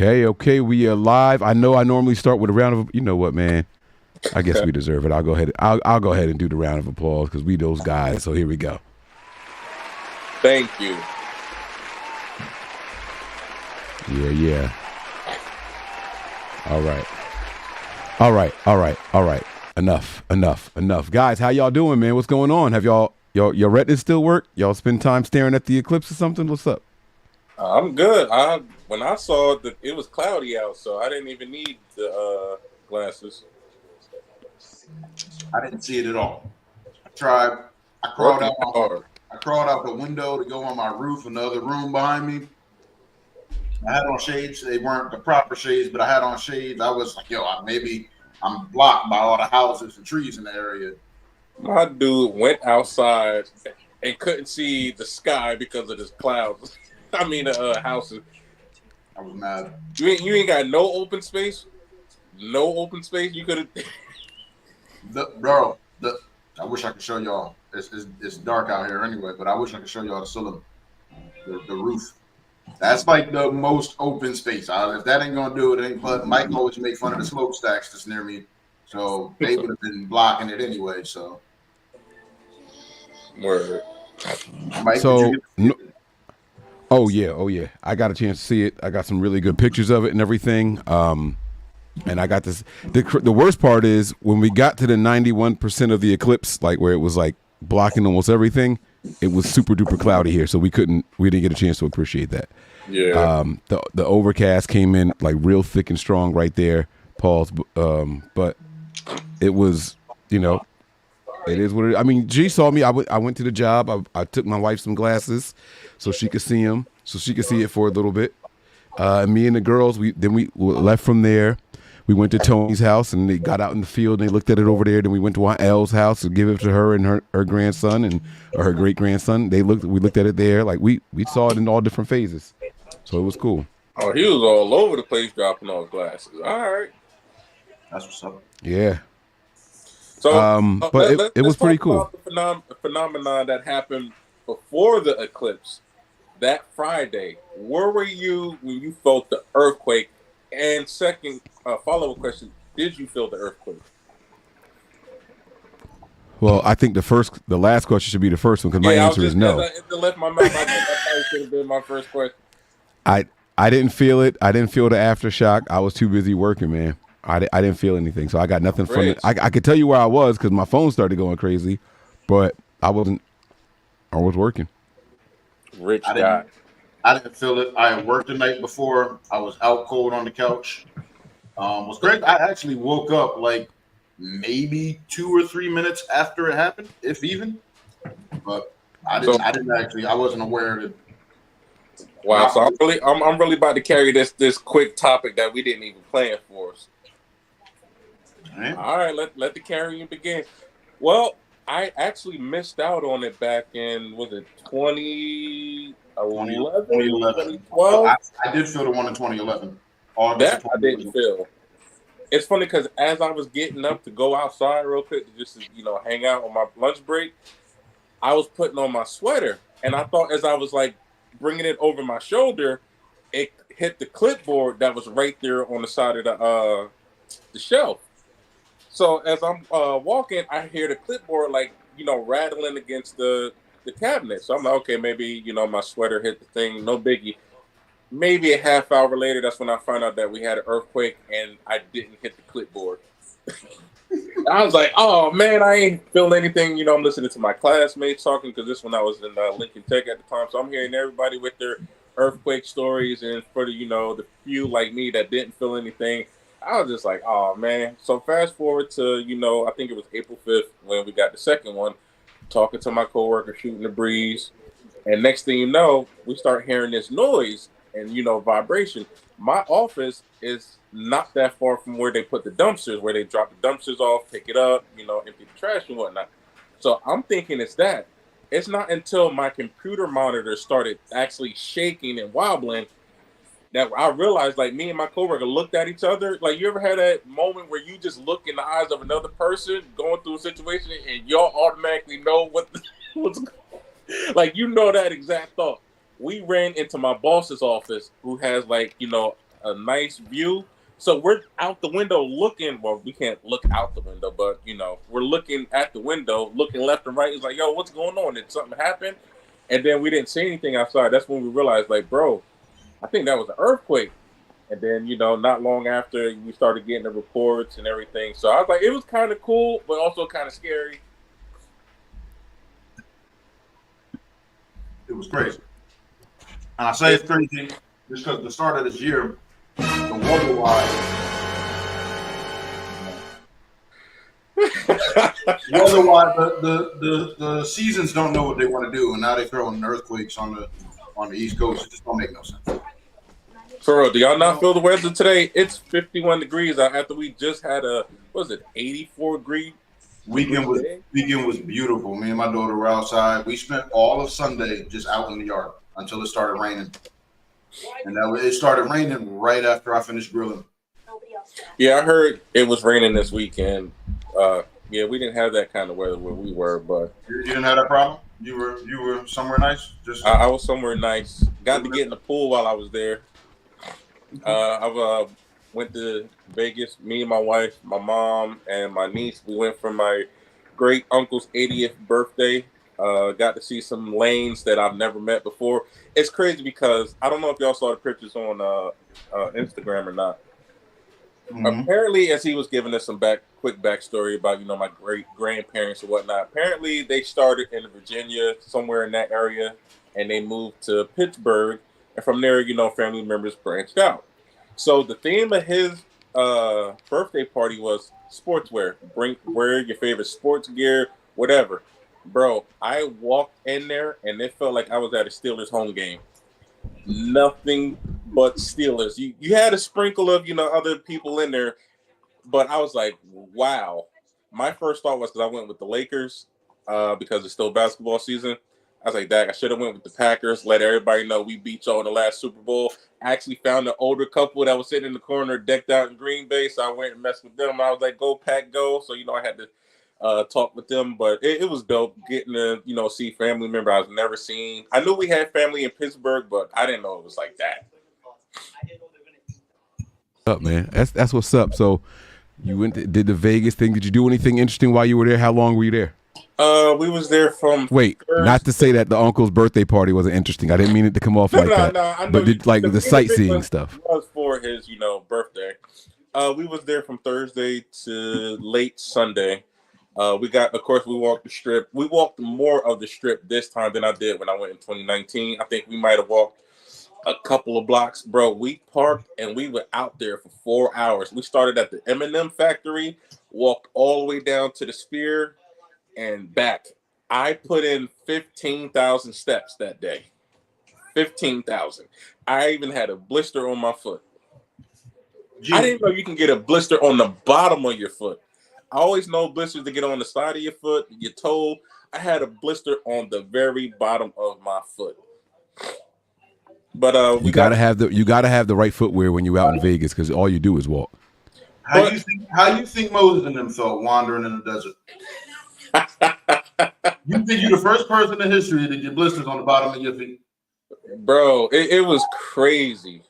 Okay, we are live. I know I normally start with a round of, you know what, man? I guess we deserve it. I'll go ahead. I'll go ahead and do the round of applause because we those guys. So here we go. Thank you. Yeah. All right. Enough. Guys, how y'all doing, man? What's going on? Have your retinas still work? Y'all spend time staring at the eclipse or something? What's up? I'm good. When I saw that it was cloudy out, so I didn't even need the glasses. I didn't see it at all. I tried. I crawled out the window to go on my roof in the other room behind me. I had on shades. They weren't the proper shades, but I had on shades. I was like, maybe I'm blocked by all the houses and trees in the area. My dude went outside and couldn't see the sky because of this clouds. I mean, houses. I was mad. You ain't got no open space. No open space. You could have. I wish I could show y'all. It's dark out here anyway, but I wish I could show y'all the ceiling, the roof. That's like the most open space. If that ain't gonna do it, ain't. But Mike always make fun of the smokestacks that's near me, so they would have been blocking it anyway. So, Word. Mike, oh yeah. I got a chance to see it. I got some really good pictures of it and everything. And I got this. The worst part is when we got to the 91% of the eclipse, like where it was like blocking almost everything. It was super duper cloudy here, so we didn't get a chance to appreciate that. Yeah. The overcast came in like real thick and strong right there, Paul's. But it was, it is what it is. I mean, G saw me. I went to the job. I took my wife some glasses so she could see him, so she could see it for a little bit. And me and the girls, we left from there. We went to Tony's house and they got out in the field and they looked at it over there. Then we went to Aunt Elle's house to give it to her and her grandson and her great grandson. We looked at it there. Like we saw it in all different phases. So it was cool. Oh, he was all over the place dropping those glasses. All right. That's what's up. Yeah. So, but it was pretty cool. The phenomenon that happened before the eclipse, that Friday, where were you when you felt the earthquake? And second, follow-up question: did you feel the earthquake? Well, I think the last question should be the first one because my answer is no. It left my mouth. I think that probably should have been my first question. I didn't feel it. I didn't feel the aftershock. I was too busy working, man. I didn't feel anything, so I got nothing from it. I could tell you where I was because my phone started going crazy, but I wasn't. I was working. Rich guy. I didn't feel it. I had worked the night before. I was out cold on the couch. Was great. I actually woke up like maybe 2 or 3 minutes after it happened, if even. But I wasn't aware of it. Wow. So I'm really about to carry this quick topic that we didn't even plan for us. All right. Let the carrying begin. Well, I actually missed out on it back in 2011, 2012. I did feel the one in 2011. That I didn't feel. It's funny because as I was getting up to go outside real quick to just hang out on my lunch break, I was putting on my sweater, and I thought as I was like bringing it over my shoulder, it hit the clipboard that was right there on the side of the shelf. So as I'm walking, I hear the clipboard rattling against the cabinet. So I'm like, okay, maybe my sweater hit the thing. No biggie. Maybe a half hour later, that's when I found out that we had an earthquake and I didn't hit the clipboard. I was like, oh man, I ain't feeling anything. I'm listening to my classmates talking because this one I was in Lincoln Tech at the time. So I'm hearing everybody with their earthquake stories, and for the few like me that didn't feel anything, I was just like, oh man. So fast forward to I think it was April 5th when we got the second one. Talking to my coworker, shooting the breeze, and next thing you know, we start hearing this noise and vibration. My office is not that far from where they put the dumpsters, where they drop the dumpsters off, pick it up, empty the trash and whatnot. So I'm thinking it's that. It's not until my computer monitor started actually shaking and wobbling that I realized, like, me and my coworker looked at each other. Like, you ever had that moment where you just look in the eyes of another person going through a situation and y'all automatically know what's going on? Like, that exact thought. We ran into my boss's office, who has a nice view. So we're out the window looking. Well, we can't look out the window, but we're looking at the window, looking left and right. It's like, yo, what's going on? Did something happen? And then we didn't see anything outside. That's when we realized, like, bro, I think that was an earthquake. And then, not long after, we started getting the reports and everything. So I was like, it was kind of cool, but also kind of scary. It was crazy. And I say it's crazy just because the start of this year, the weather-wise, the seasons don't know what they want to do, and now they're throwing earthquakes on the East Coast. It just don't make no sense. For real, do y'all not feel the weather today? It's 51 degrees after we just had 84 degree weekend was beautiful. Me and my daughter were outside. We spent all of Sunday just out in the yard until it started raining. And it started raining right after I finished grilling. Yeah, I heard it was raining this weekend. Yeah, we didn't have that kind of weather where we were, but you didn't have that problem. You were somewhere nice. I was somewhere nice. Got to get in the pool while I was there. I went to Vegas. Me and my wife, my mom, and my niece. We went for my great uncle's 80th birthday. Got to see some lanes that I've never met before. It's crazy because I don't know if y'all saw the pictures on Instagram or not. Mm-hmm. Apparently, as he was giving us some quick backstory about my great grandparents and whatnot. Apparently, they started in Virginia, somewhere in that area, and they moved to Pittsburgh, and from there, family members branched out. So the theme of his birthday party was sportswear. Wear your favorite sports gear, whatever. Bro, I walked in there and it felt like I was at a Steelers home game. Nothing but Steelers. You had a sprinkle of, other people in there, but I was like, wow. My first thought was, because I went with the Lakers because it's still basketball season. I was like, Dak, I should have went with the Packers, let everybody know we beat y'all in the last Super Bowl. I actually found an older couple that was sitting in the corner decked out in Green Bay, so I went and messed with them. I was like, go Pack, go. So, I had to talk with them, but it was dope getting to see family member I've never seen. I knew we had family in Pittsburgh, but I didn't know it was like that. What's up, man? That's what's up. So you did the Vegas thing. Did you do anything interesting while you were there? How long were you there? We was there from Wait, not to say that the uncle's birthday party wasn't interesting. I didn't mean it to come off like that. No, but did the sightseeing stuff was for his birthday. We was there from Thursday to late Sunday. We walked the strip. We walked more of the strip this time than I did when I went in 2019. I think we might have walked a couple of blocks. Bro, we parked and we were out there for 4 hours. We started at the M&M factory, walked all the way down to the Sphere and back. I put in 15,000 steps that day. 15,000. I even had a blister on my foot. I didn't know you can get a blister on the bottom of your foot. I always know blisters to get on the side of your foot, your toe. I had a blister on the very bottom of my foot. But you gotta have the right footwear when you're out in Vegas because all you do is walk. How you think Moses and them felt wandering in the desert? You think you're the first person in history to get blisters on the bottom of your feet? Bro, it was crazy.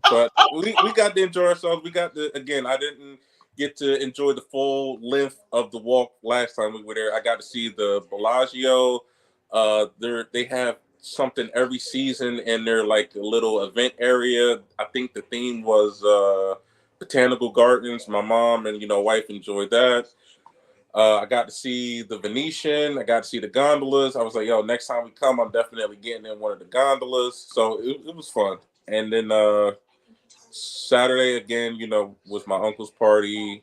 But we got to enjoy ourselves. I didn't get to enjoy the full length of the walk last time we were there. I got to see the Bellagio. They have something every season in their like little event area. I think the theme was botanical gardens. My mom and wife enjoyed that. I got to see the Venetian. I got to see the gondolas. I was like, yo, next time we come, I'm definitely getting in one of the gondolas. So it was fun. And then Saturday again, was my uncle's party.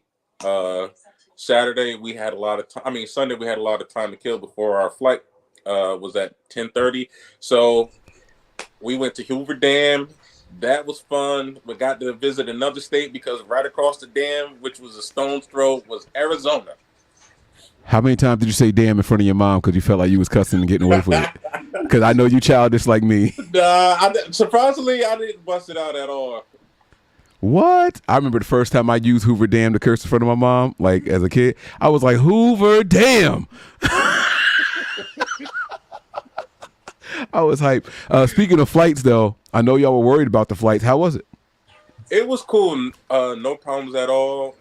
Saturday we had a lot of time. Sunday we had a lot of time to kill before our flight was at 10:30. So we went to Hoover Dam. That was fun. We got to visit another state because right across the dam, which was a stone's throw, was Arizona. How many times did you say damn in front of your mom because you felt like you was cussing and getting away with it? Because I know you childish like me. Surprisingly, I didn't bust it out at all. What? I remember the first time I used Hoover Dam to curse in front of my mom, like as a kid. I was like, Hoover Dam. I was hyped. Speaking of flights, though, I know y'all were worried about the flights. How was it? It was cool. No problems at all.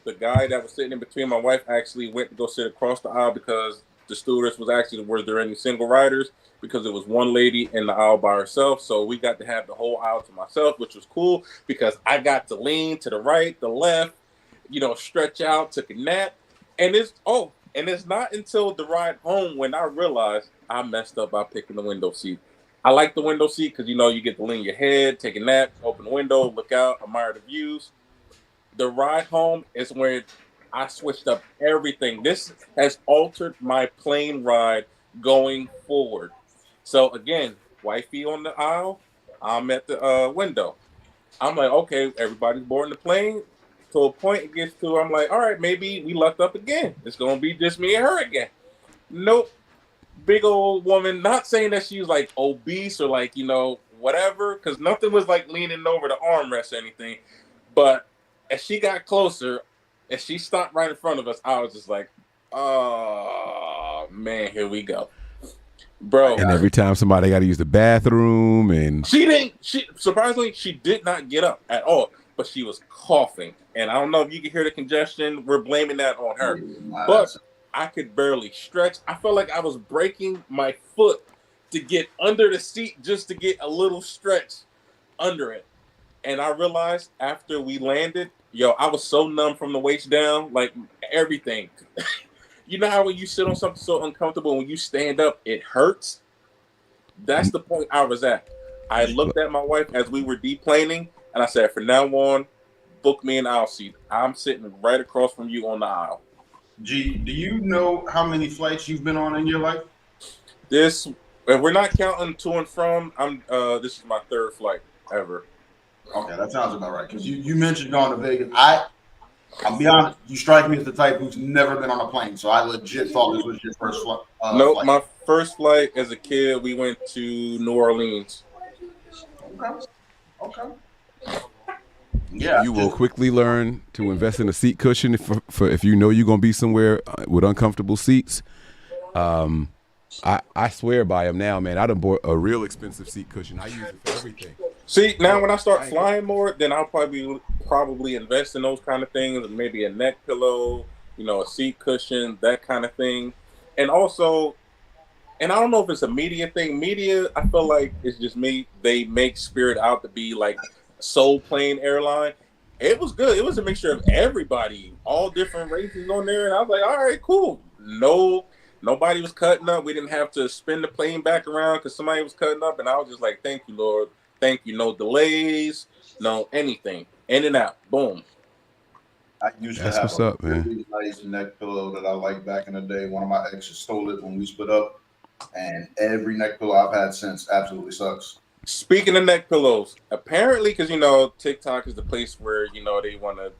The guy that was sitting in between my wife actually went to go sit across the aisle because the stewardess was actually, were there any single riders? Because it was one lady in the aisle by herself. So we got to have the whole aisle to myself, which was cool because I got to lean to the right, the left, stretch out, took a nap. And it's not until the ride home when I realized I messed up by picking the window seat. I like the window seat because you get to lean your head, take a nap, open the window, look out, admire the views. The ride home is when I switched up everything. This has altered my plane ride going forward. So again, wifey on the aisle, I'm at the window. I'm like, okay, everybody's boarding the plane. To a point it gets to, I'm like, all right, maybe we lucked up again. It's gonna be just me and her again. Nope. Big old woman. Not saying that she was like obese or like whatever, because nothing was like leaning over the armrest or anything. But as she got closer, as she stopped right in front of us, I was just like, oh man, here we go, bro. And every time somebody got to use the bathroom, and She surprisingly, she did not get up at all, but she was coughing, and I don't know if you can hear the congestion. We're blaming that on her, but I could barely stretch. I felt like I was breaking my foot to get under the seat just to get a little stretch under it. And I realized after we landed, I was so numb from the waist down, like everything. You know how when you sit on something so uncomfortable, when you stand up, it hurts? That's the point I was at. I looked at my wife as we were deplaning, and I said, from now on, book me an aisle seat. I'm sitting right across from you on the aisle. G, do you know how many flights you've been on in your life? If we're not counting to and from, this is my third flight ever. Okay, that sounds about right. Because you mentioned going to Vegas. I'll be honest, you strike me as the type who's never been on a plane, so I legit thought this was your first flight. Nope, my first flight as a kid, we went to New Orleans. Okay. Yeah, you will quickly learn to invest in a seat cushion for if you know you're gonna be somewhere with uncomfortable seats. I swear by them now, man. I done bought a real expensive seat cushion. I use it for everything. See, now when I start flying more, then I'll probably invest in those kind of things, maybe a neck pillow, a seat cushion, that kind of thing. And also, and I don't know if it's a media thing. Media, I feel like it's just me. They make Spirit out to be like soul plane airline. It was good. It was a mixture of everybody, all different races on there. And I was like, all right, cool. Nobody was cutting up. We didn't have to spin the plane back around because somebody was cutting up. And I was just like, thank you, Lord. Thank you. No delays, no anything. In and out. Boom. I used to have a really nice neck pillow that I liked back in the day. One of my exes stole it when we split up. And every neck pillow I've had since absolutely sucks. Speaking of neck pillows, apparently, because TikTok is the place where they want to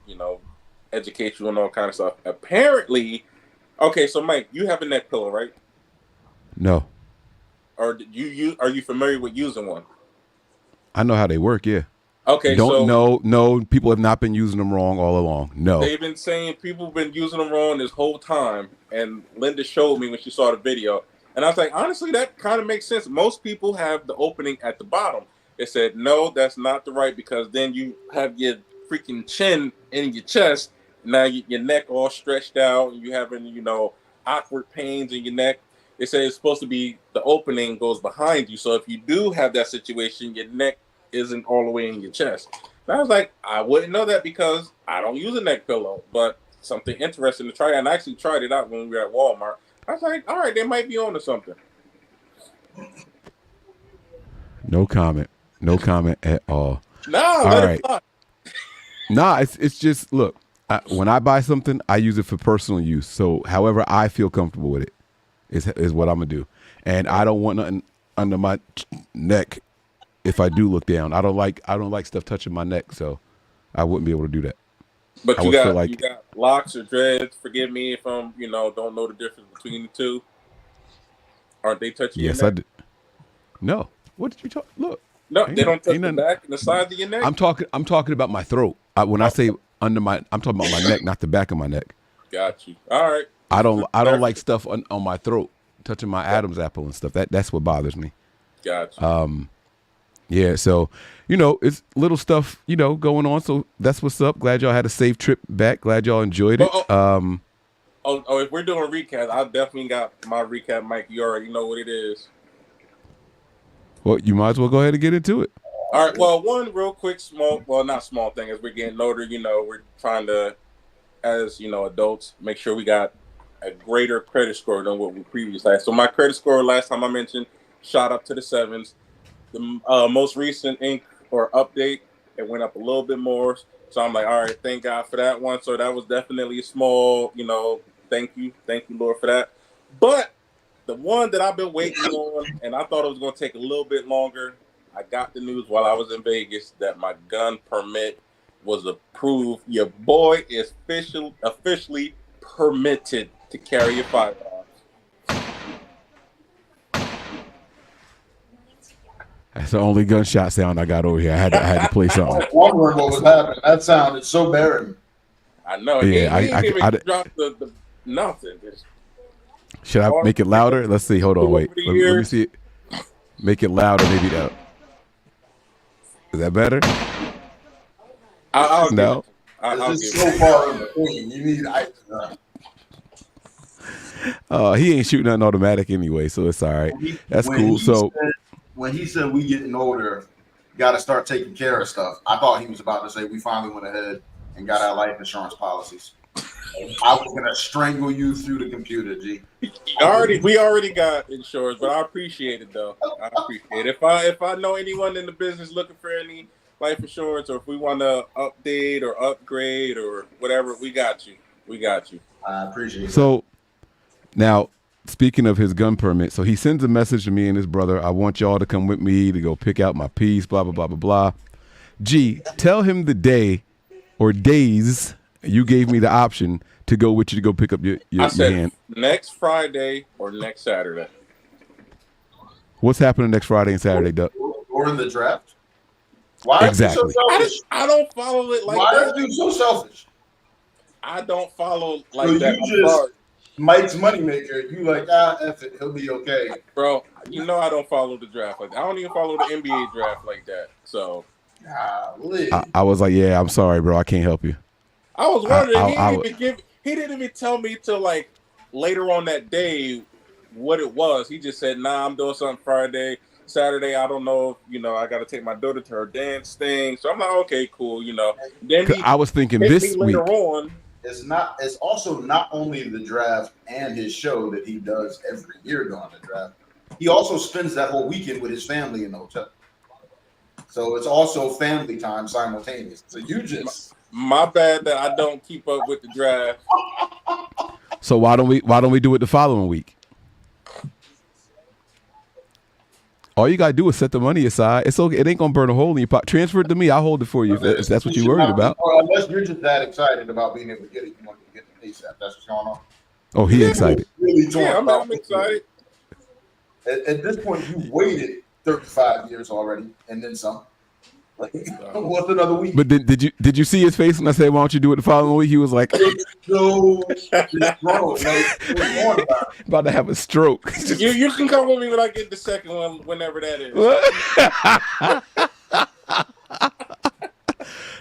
educate you on all kind of stuff. Apparently, okay, so Mike, you have a neck pillow, right? No. Or are you familiar with using one? I know how they work. Yeah. Okay. No. People have not been using them wrong all along. No. They've been saying people have been using them wrong this whole time, and Linda showed me when she saw the video. And I was like, honestly, that kind of makes sense. Most people have the opening at the bottom. It said, no, that's not the right, because then you have your freaking chin in your chest. Now your neck all stretched out, and you having, awkward pains in your neck. It said it's supposed to be the opening goes behind you. So if you do have that situation, your neck isn't all the way in your chest. And I was like, I wouldn't know that because I don't use a neck pillow, but something interesting to try. And I actually tried it out when we were at Walmart. I was like, all right, they might be on to something. No comment at all. Let it fly. Nah, it's just, look, when I buy something, I use it for personal use. So however I feel comfortable with it is what I'm going to do. And I don't want nothing under my neck if I do look down. I don't like stuff touching my neck, so I wouldn't be able to do that. But you got locks or dreads. Forgive me if I'm, don't know the difference between the two. Aren't they touching your neck? Yes, I did. No. What did you talk? Look. No, they don't touch the back and the sides of your neck. I'm talking about my throat. When I say I'm talking about my neck, not the back of my neck. Got you. All right. I don't like stuff on my throat touching my Adam's apple and stuff. That's what bothers me. Got you. Yeah, so it's little stuff going on. So that's what's up. Glad y'all had a safe trip back. Glad y'all enjoyed it. If we're doing recaps, I definitely got my recap, Mike. You already know what it is. Well, you might as well go ahead and get into it. All right. Well, one real quick, not small thing. As we're getting older, we're trying to, as adults, make sure we got a greater credit score than what we previously had. So my credit score last time I mentioned shot up to the sevens. The most recent update, it went up a little bit more. So I'm like, all right, thank God for that one. So that was definitely a small, thank you, Lord, for that. But the one that I've been waiting on, and I thought it was going to take a little bit longer, I got the news while I was in Vegas that my gun permit was approved. Your boy is officially permitted to carry a firearm. That's the only gunshot sound I got over here. I had to play something. I was wondering what was happening. That sounded so barren. I know. Yeah, he didn't even drop the nothing. Should I make it louder? Let's see. Hold on. Wait. Let me see it. Make it louder. Maybe that. Is that better? I'll no. It's so far in between. You need ice. He ain't shooting nothing automatic anyway, so it's all right. That's cool. So when he said we getting older, got to start taking care of stuff, I thought he was about to say we finally went ahead and got our life insurance policies. I was gonna strangle you through the computer, G. We already got insurance, but I appreciate it though. I appreciate it. If I know anyone in the business looking for any life insurance, or if we want to update or upgrade or whatever, we got you. I appreciate it. So now, speaking of his gun permit, so he sends a message to me and his brother. I want y'all to come with me to go pick out my piece, blah, blah, blah, blah, blah. G, tell him the day or days you gave me the option to go with you to go pick up your hand. Next Friday or next Saturday. What's happening next Friday and Saturday, Duck? Or in the draft? Why exactly. are you so selfish? I don't follow it like Why that. Why are you so selfish? I don't follow like so that. You just Mike's moneymaker. You like, F it, he'll be okay. Bro, I don't follow the draft like that. I don't even follow the NBA draft like that. So I was like, yeah, I'm sorry, bro. I can't help you. I was wondering. He didn't even tell me till like later on that day what it was. He just said, "Nah, I'm doing something Friday, Saturday. I don't know. I got to take my daughter to her dance thing." So I'm like, "Okay, cool." Then I was thinking this week. Later on, it's also not only the draft and his show that he does every year during the draft. He also spends that whole weekend with his family in the hotel. So it's also family time simultaneous. So you just. My bad that I don't keep up with the draft. So why don't we do it the following week? All you gotta do is set the money aside. It's okay. It ain't gonna burn a hole in your pocket. Transfer it to me. I'll hold it for you if that's what you're worried about. Unless you're just that excited about being able to get it, you want to get the ASAP. That's what's going on. Oh, he excited. Really I'm excited. At this point, you waited 35 years already, and then some. What's another week? But did you see his face when I said, "Why don't you do it the following week?" He was like, about to have a stroke. You can come with me when I get the second one, whenever that is.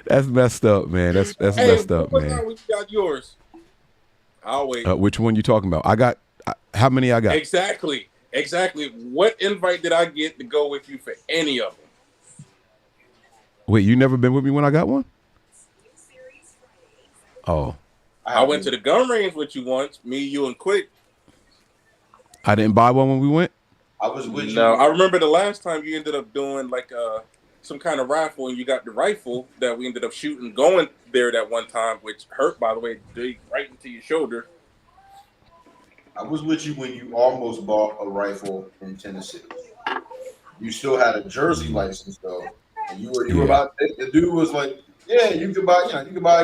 That's messed up, man. That's messed up, man. You got yours. I'll wait. Which one you talking about? I got how many I got? Exactly. What invite did I get to go with you for any of them? Wait, you never been with me when I got one? Oh. I went to the gun range with you once, me, you, and Quick. I didn't buy one when we went? I was with you. No, I remember the last time you ended up doing like some kind of rifle, and you got the rifle that we ended up shooting going there that one time, which hurt, by the way, dig right into your shoulder. I was with you when you almost bought a rifle in Tennessee. You still had a Jersey license, though. And you were about the dude was like, yeah, you can buy a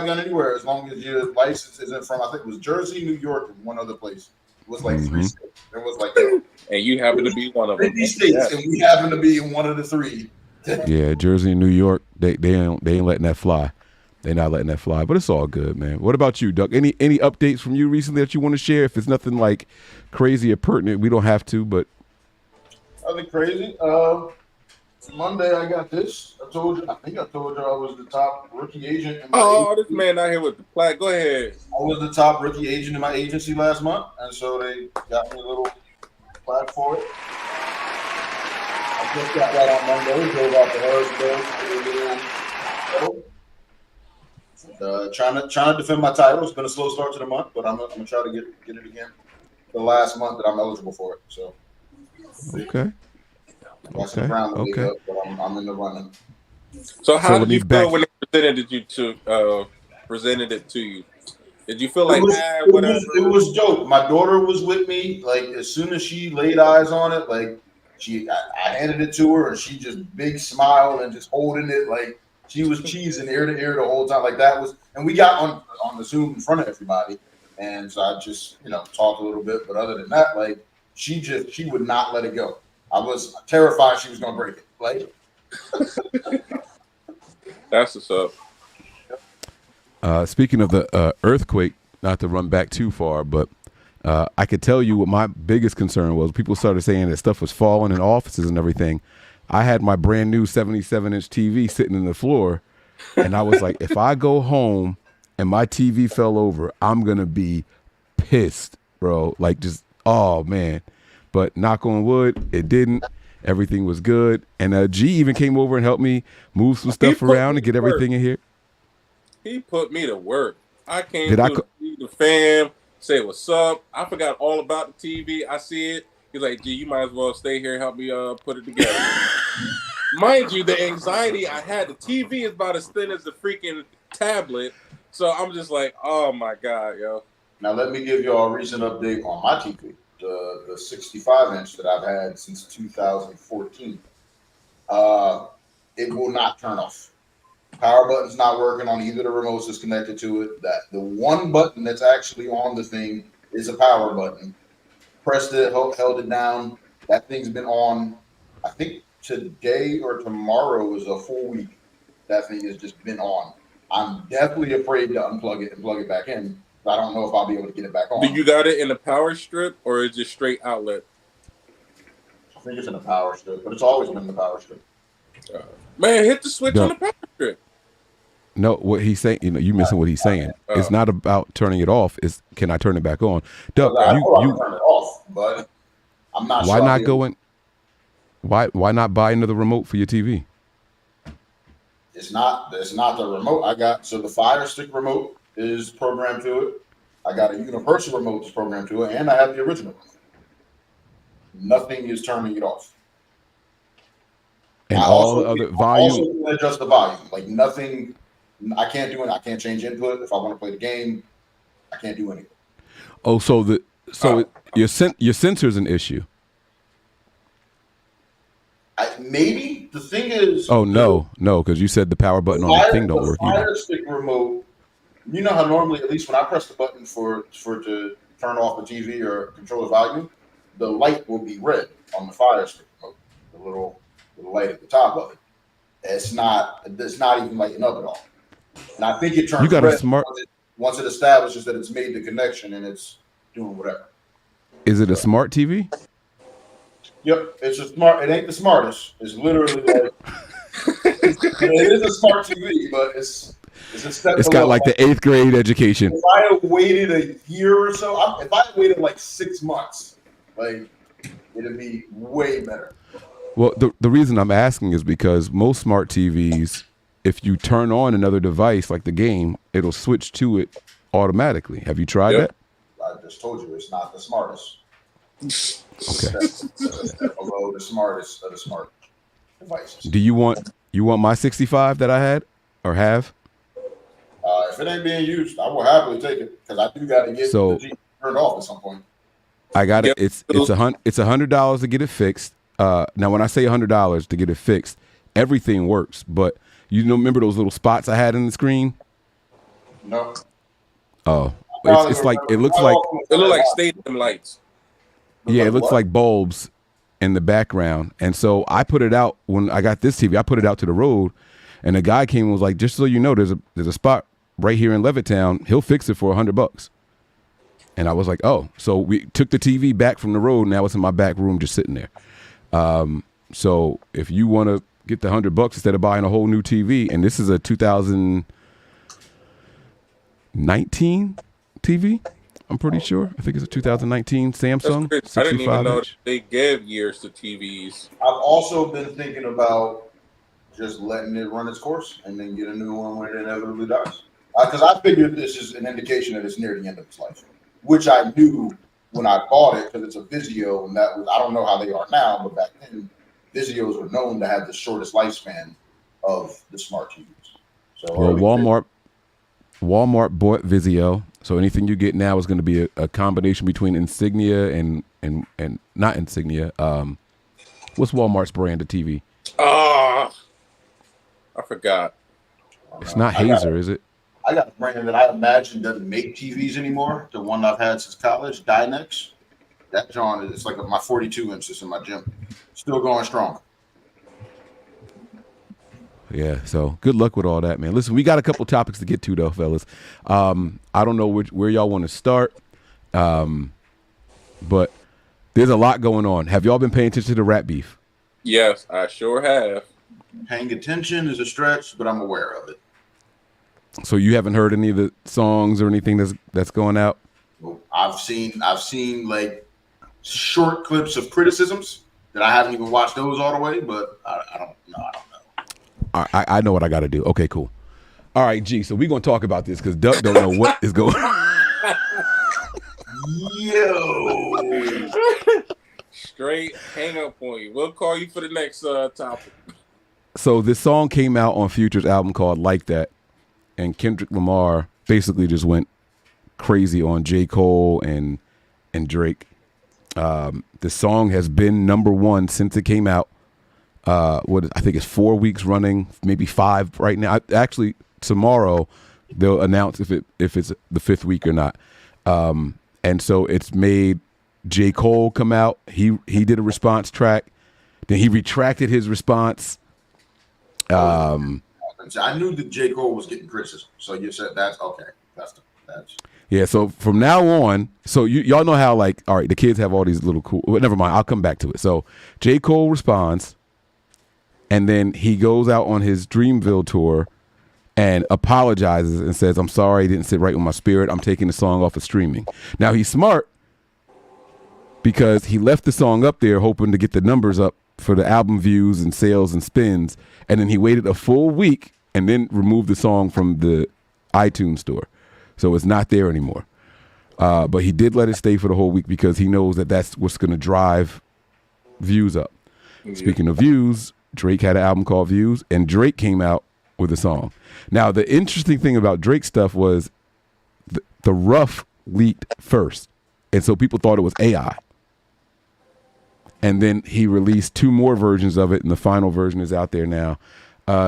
gun anywhere as long as your license isn't from, I think it was Jersey, New York, and one other place. It was like 3 states. It was like that. And you happen to be one of them. 50 states, and we happen to be in one of the 3. Yeah, Jersey and New York, they ain't letting that fly. They're not letting that fly, but it's all good, man. What about you, Duck? Any updates from you recently that you want to share? If it's nothing like crazy or pertinent, we don't have to, but nothing crazy. Monday, I got this. I think I told you I was the top rookie agent in my Oh, agency. this man out here with the plaque. Go ahead. I was the top rookie agent in my agency last month, and so they got me a little plaque for it. I just got that on Monday. Drove out to Harrisburg. Trying to defend my title. It's been a slow start to the month, but I'm gonna try to get it again. The last month that I'm eligible for it. So Okay. got some Okay. ground to dig Okay. up, but I'm in the running. So how So did you let me feel back- when they presented it to you? Did you feel like It whatever? was dope. My daughter was with me. Like as soon as she laid eyes on it, like I handed it to her, and she just big smile and just holding it like she was cheesing ear to ear the whole time. Like that was, and we got on the Zoom in front of everybody, and so I just talked a little bit. But other than that, like she would not let it go. I was terrified she was gonna break it. Like That's what's up. Speaking of the earthquake, not to run back too far, but I could tell you what my biggest concern was. People started saying that stuff was falling in offices and everything. I had my brand new 77-inch TV sitting in the floor, and I was like, if I go home and my TV fell over, I'm going to be pissed, bro. Like just, oh, man. But knock on wood, it didn't. Everything was good. And G even came over and helped me move some stuff around and get everything in here. He put me to work. I came Did I through the fam, say what's up. I forgot all about the TV. I see it. He's like, "Gee, you might as well stay here and help me put it together." Mind you, the anxiety I had. The TV is about as thin as the freaking tablet, so I'm just like, "Oh my god, yo!" now, let me give you all a recent update on my TV, the 65-inch that I've had since 2014. It will not turn off. Power button's not working on either of the remotes that's connected to it. That the one button that's actually on the thing is a power button. Pressed it, held it down. That thing's been on. I think today or tomorrow is a full week. That thing has just been on. I'm definitely afraid to unplug it and plug it back in. I don't know if I'll be able to get it back on. Do you got it in a power strip or is it straight outlet? I think it's in a power strip, but it's always been in the power strip. Man, hit the switch No. on the power strip. No, what he's saying, you missing what he's saying. It's not about turning it off. It's can I turn it back on? Doug, I can turn it off, but I'm not why sure. not go in? Why not buy another remote for your TV? It's not the remote I got. So the Fire Stick remote is programmed to it. I got a universal remote that's programmed to it, and I have the original one. Nothing is turning it off. And I all the also other can volume. adjust the volume. Like nothing. I can't do it. I can't change input if I want to play the game. I can't do anything. Oh, so your sensor's an issue. Maybe the thing is. Oh no, because you said the power button on the thing don't work The either. Fire Stick remote. You know how normally, at least when I press the button for to turn off the TV or control the volume, the light will be red on the Fire Stick remote. The little light at the top of it. It's not even lighting up at all. And I think it turns You got red a smart. once it establishes that it's made the connection and it's doing whatever. Is it a smart TV? Yep, it's a smart. It ain't the smartest. It's literally like it is a smart TV, but it's a step. It's below. got like the 8th grade education. If I had waited a year or so, if I had waited like 6 months, like it'd be way better. Well, the reason I'm asking is because most smart TVs, if you turn on another device like the game, it'll switch to it automatically. Have you tried Yep. that? I just told you it's not the smartest. Okay. Below the smartest of the smart devices. Do you want my 65 that I had or have? If it ain't being used, I will happily take it because I do got to get So- the G turned off at some point. I got it. Yep. It's $100 to get it fixed. Now, when I say $100 to get it fixed, everything works. But remember those little spots I had in the screen? No. Oh, it's like it looks like It look like stadium lights. it looks like bulbs in the background. And so I put it out when I got this TV. I put it out to the road, and the guy came and was like, "Just so you know, there's a spot right here in Levittown. He'll fix it for $100." And I was like, "Oh." So we took the TV back from the road. Now it's in my back room, just sitting there. So if you want to get the $100 instead of buying a whole new TV. And this is a 2019 TV. I'm pretty sure. I think it's a 2019 Samsung. I didn't even know inch. they gave years to TVs. I've also been thinking about just letting it run its course and then get a new one when it inevitably dies. Because I figured this is an indication that it's near the end of its life, which I knew when I bought it because it's a Vizio, and that was, I don't know how they are now, but back then Vizios were known to have the shortest lifespan of the smart TVs. So Well, Walmart bought Vizio, so anything you get now is going to be a combination between Insignia and not Insignia. What's Walmart's brand of TV? Ah, I forgot. It's not Hazer, is it? I got a brand that I imagine doesn't make TVs anymore. The one I've had since college, Dynex. That John is like my 42 inches in my gym. Still going strong. Yeah, so good luck with all that, man. Listen, we got a couple topics to get to, though, fellas. I don't know where y'all want to start, but there's a lot going on. Have y'all been paying attention to the rap beef? Yes, I sure have. Paying attention is a stretch, but I'm aware of it. So you haven't heard any of the songs or anything that's going out? I've seen like short clips of criticisms that I haven't even watched those all the way, but I don't know. I know what I got to do. Okay, cool. All right, G. So we're gonna talk about this because Duck don't know what is going on. Yo, Straight hang up on you. We'll call you for the next topic. So this song came out on Future's album called Like That, and Kendrick Lamar basically just went crazy on J. Cole and Drake. The song has been #1 since it came out. I think it's 4 weeks running, maybe 5 right now. Actually, tomorrow they'll announce if it's the 5th week or not. And so it's made J. Cole come out. He did a response track. Then he retracted his response. I knew that J. Cole was getting criticism, so you said that's okay. That's yeah. So from now on, so y'all know how like, all right, the kids have all these little cool. Well, never mind. I'll come back to it. So J. Cole responds, and then he goes out on his Dreamville tour and apologizes and says, "I'm sorry, it didn't sit right with my spirit. I'm taking the song off of streaming." Now he's smart because he left the song up there hoping to get the numbers up for the album views and sales and spins, and then he waited a full week and then removed the song from the iTunes store. So it's not there anymore. But he did let it stay for the whole week because he knows that that's what's going to drive views up. Yeah. Speaking of views, Drake had an album called Views, and Drake came out with a song. Now, the interesting thing about Drake's stuff was the rough leaked first, and so people thought it was AI. And then he released 2 more versions of it, and the final version is out there now.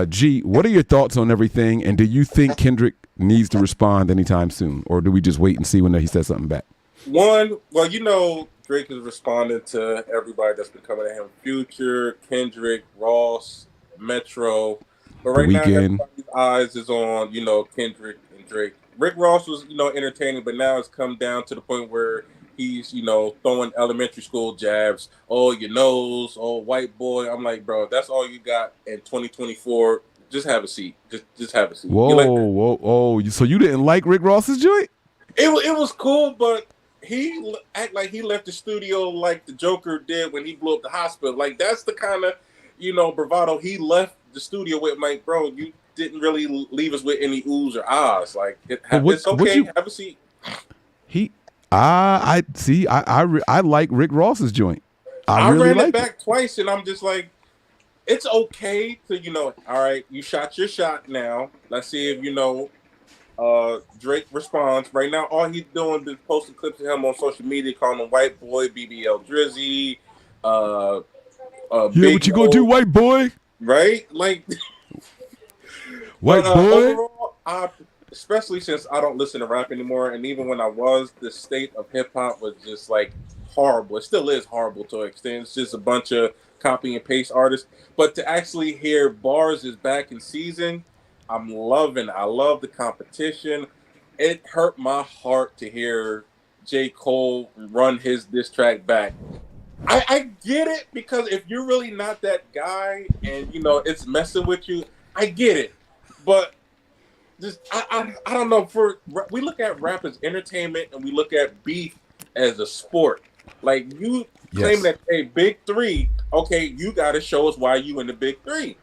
G, what are your thoughts on everything, and do you think Kendrick needs to respond anytime soon, or do we just wait and see when he says something back? One, well, Drake is responding to everybody that's been coming at him. Future, Kendrick, Ross, Metro. But right now, everybody's eyes is on, Kendrick and Drake. Rick Ross was, entertaining, but now it's come down to the point where he's, throwing elementary school jabs. Oh, your nose. Oh, white boy. I'm like, bro, if that's all you got in 2024, just have a seat. Just have a seat. Whoa. So you didn't like Rick Ross's joint? It was cool, but he act like he left the studio like the Joker did when he blew up the hospital. Like, that's the kind of, bravado he left the studio with. I'm like, bro, you didn't really leave us with any oohs or ahs. Like, it's okay. Have a seat. I see. I like Rick Ross's joint. I really ran it back twice, and I'm just like, it's okay to, all right, you shot your shot now. Let's see if, Drake responds. Right now, all he's doing is posting clips of him on social media, calling him white boy, BBL Drizzy. Yeah, what you gonna do, white boy? Right? Like, white boy? Overall, especially since I don't listen to rap anymore, and even when I was, the state of hip-hop was just, like, horrible. It still is horrible to an extent. It's just a bunch of copy and paste artists. But to actually hear bars is back in season, I'm loving it. I love the competition. It hurt my heart to hear J. Cole run his diss track back. I get it, because if you're really not that guy and you know it's messing with you, I get it. But just I don't know. We look at rap as entertainment and we look at beef as a sport. Like you claim Yes. that a big three, okay, you got to show us why you in the big three.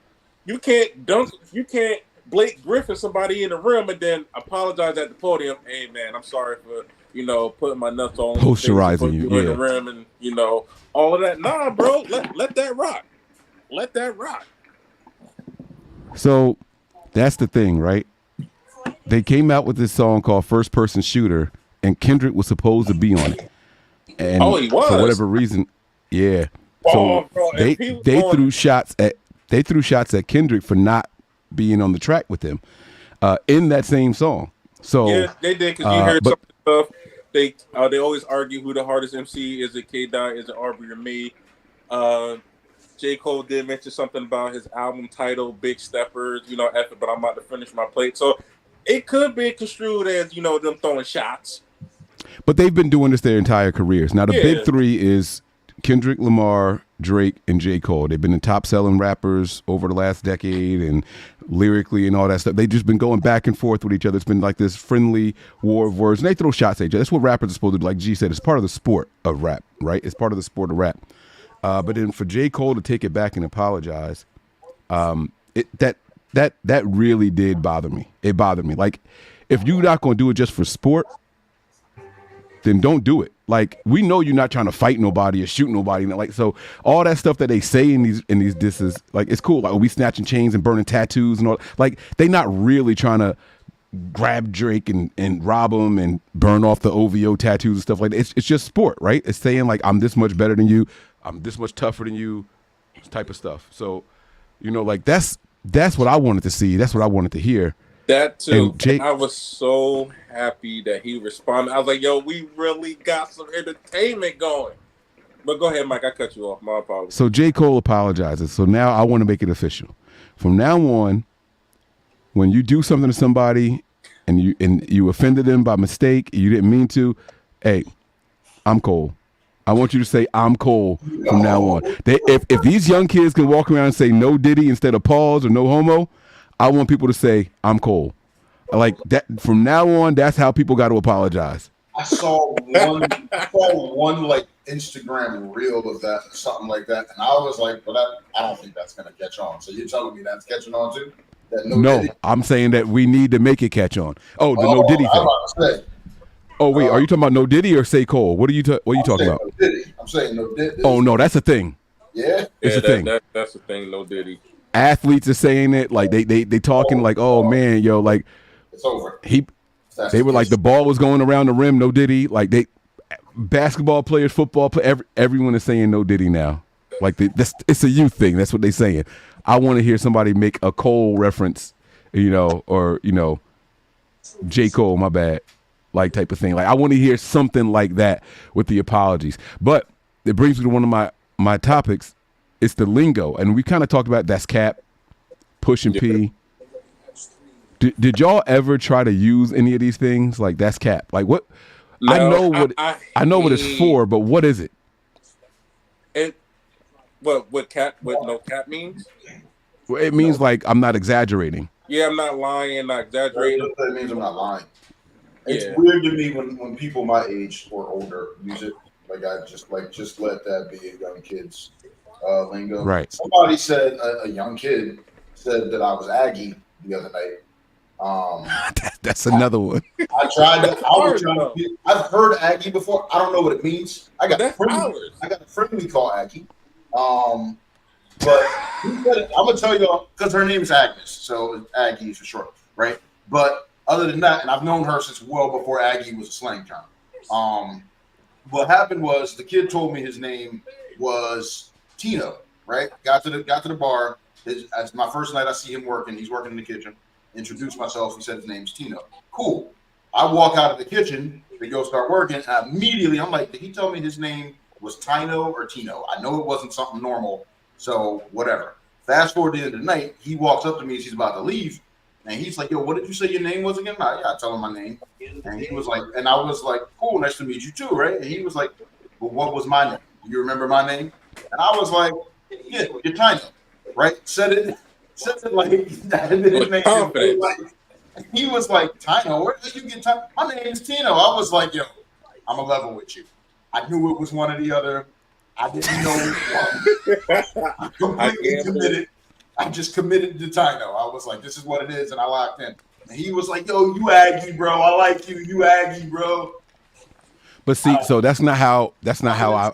You can't dunk. You can't Blake Griffin somebody in the rim and then apologize at the podium. Hey man, I'm sorry for putting my nuts on Posterizing you, in the yeah. rim and all of that. Nah, bro, let that rock. Let that rock. So that's the thing, right? They came out with this song called First Person Shooter, and Kendrick was supposed to be on it. And Oh, he was? for whatever reason, yeah. Oh, So bro, they if he was they on- threw shots at Kendrick for not being on the track with him in that same song. So Yeah, they did, because you heard but- some of the stuff. They always argue who the hardest MC is. It K Dot, is it Aubrey or me? J. Cole did mention something about his album title, Big Steppers, effort, but I'm about to finish my plate. So it could be construed as, them throwing shots. But they've been doing this their entire careers. Now, the Yeah. big three is Kendrick Lamar, Drake, and J. Cole. They've been the top selling rappers over the last decade and lyrically and all that stuff. They've just been going back and forth with each other. It's been like this friendly war of words. And they throw shots at each other. That's what rappers are supposed to do. Like G said, it's part of the sport of rap, right? It's part of the sport of rap. But then for J. Cole to take it back and apologize, that really did bother me. It bothered me. Like, if you're not going to do it just for sport, then don't do it. Like, we know you're not trying to fight nobody or shoot nobody. Like, so all that stuff that they say in these disses, like, it's cool. Like, we snatching chains and burning tattoos and all. Like, they not really trying to grab Drake and rob him and burn off the OVO tattoos and stuff like that. It's just sport, right? It's saying like, I'm this much better than you, I'm this much tougher than you, type of stuff. So, like that's what I wanted to see. That's what I wanted to hear. That too. And Jake- I was so happy that he responded. I was like, yo, we really got some entertainment going. But go ahead, Mike. I cut you off. My apologies. So J. Cole apologizes. So now I want to make it official. From now on, when you do something to somebody and you offended them by mistake, you didn't mean to, hey, I'm Cole. I want you to say I'm Cole from now on. If these young kids can walk around and say no Diddy instead of pause or no homo, I want people to say I'm Cole. Like that from now on, that's how people got to apologize. I saw one like Instagram reel of that, something like that, and I was like, "Well, I don't think that's gonna catch on." So you're telling me that's catching on too? That No, Diddy? I'm saying that we need to make it catch on. Oh, the no Diddy I'm thing. about to say. Oh wait, are you talking about no Diddy or say Cole? What are you talking about? No Diddy. I'm saying no Diddy. Oh no, that's a thing. Yeah. It's Yeah, a thing. That's the thing. No Diddy. Athletes are saying it, like they talking like, oh man, yo, like It's over. they were like the ball was going around the rim, no Diddy. Like basketball players, football players, everyone is saying no Diddy now. Like it's a youth thing. That's what they saying. I want to hear somebody make a Cole reference, or J. Cole, my bad, like type of thing. Like I want to hear something like that with the apologies. But it brings me to one of my topics. It's the lingo, and we kind of talked about that's cap, push and P. Did y'all ever try to use any of these things? Like that's cap. Like what? No, I know what I know what it's hate- for, but what is it? What no cap means? Well, it means like I'm not exaggerating. Yeah, I'm not lying, not exaggerating. That means I'm not lying. It's Yeah. weird to me when people my age or older use it. Like I just let that be a young kid's lingo. Right. Somebody said a young kid said that I was Aggie the other night. That's another one. I tried to. hard, though. I've heard Aggie before. I don't know what it means. I got That's friends. ours. I got a friend we call Aggie. But he said it, I'm gonna tell y'all because her name is Agnes, so Aggie for short, right? But other than that, and I've known her since well before Aggie was a slang term. What happened was the kid told me his name was Tino, right? Got to the bar. As my first night, I see him working. He's working in the kitchen. Introduced myself. He said his name's Tino. Cool. I walk out of the kitchen to go start working. And immediately, I'm like, did he tell me his name was Tino or Tino? I know it wasn't something normal. So whatever. Fast forward to the end of the night, he walks up to me as he's about to leave. And he's like, yo, what did you say your name was again? Yeah, I tell him my name. And he was like, and I was like, cool, nice to meet you too, right? And he was like, well, what was my name? You remember my name? And I was like, yeah, you're Tino, right? Said it like that. And With confidence. He was like, Tino, where did you get Tino? My name is Tino. I was like, yo, I'm a level with you. I knew it was one or the other. I didn't know it was. I completely committed. I just committed to Tino. I was like, this is what it is, and I locked in. And he was like, yo, you Aggie, bro. I like you. You Aggie, bro. But see, so that's not how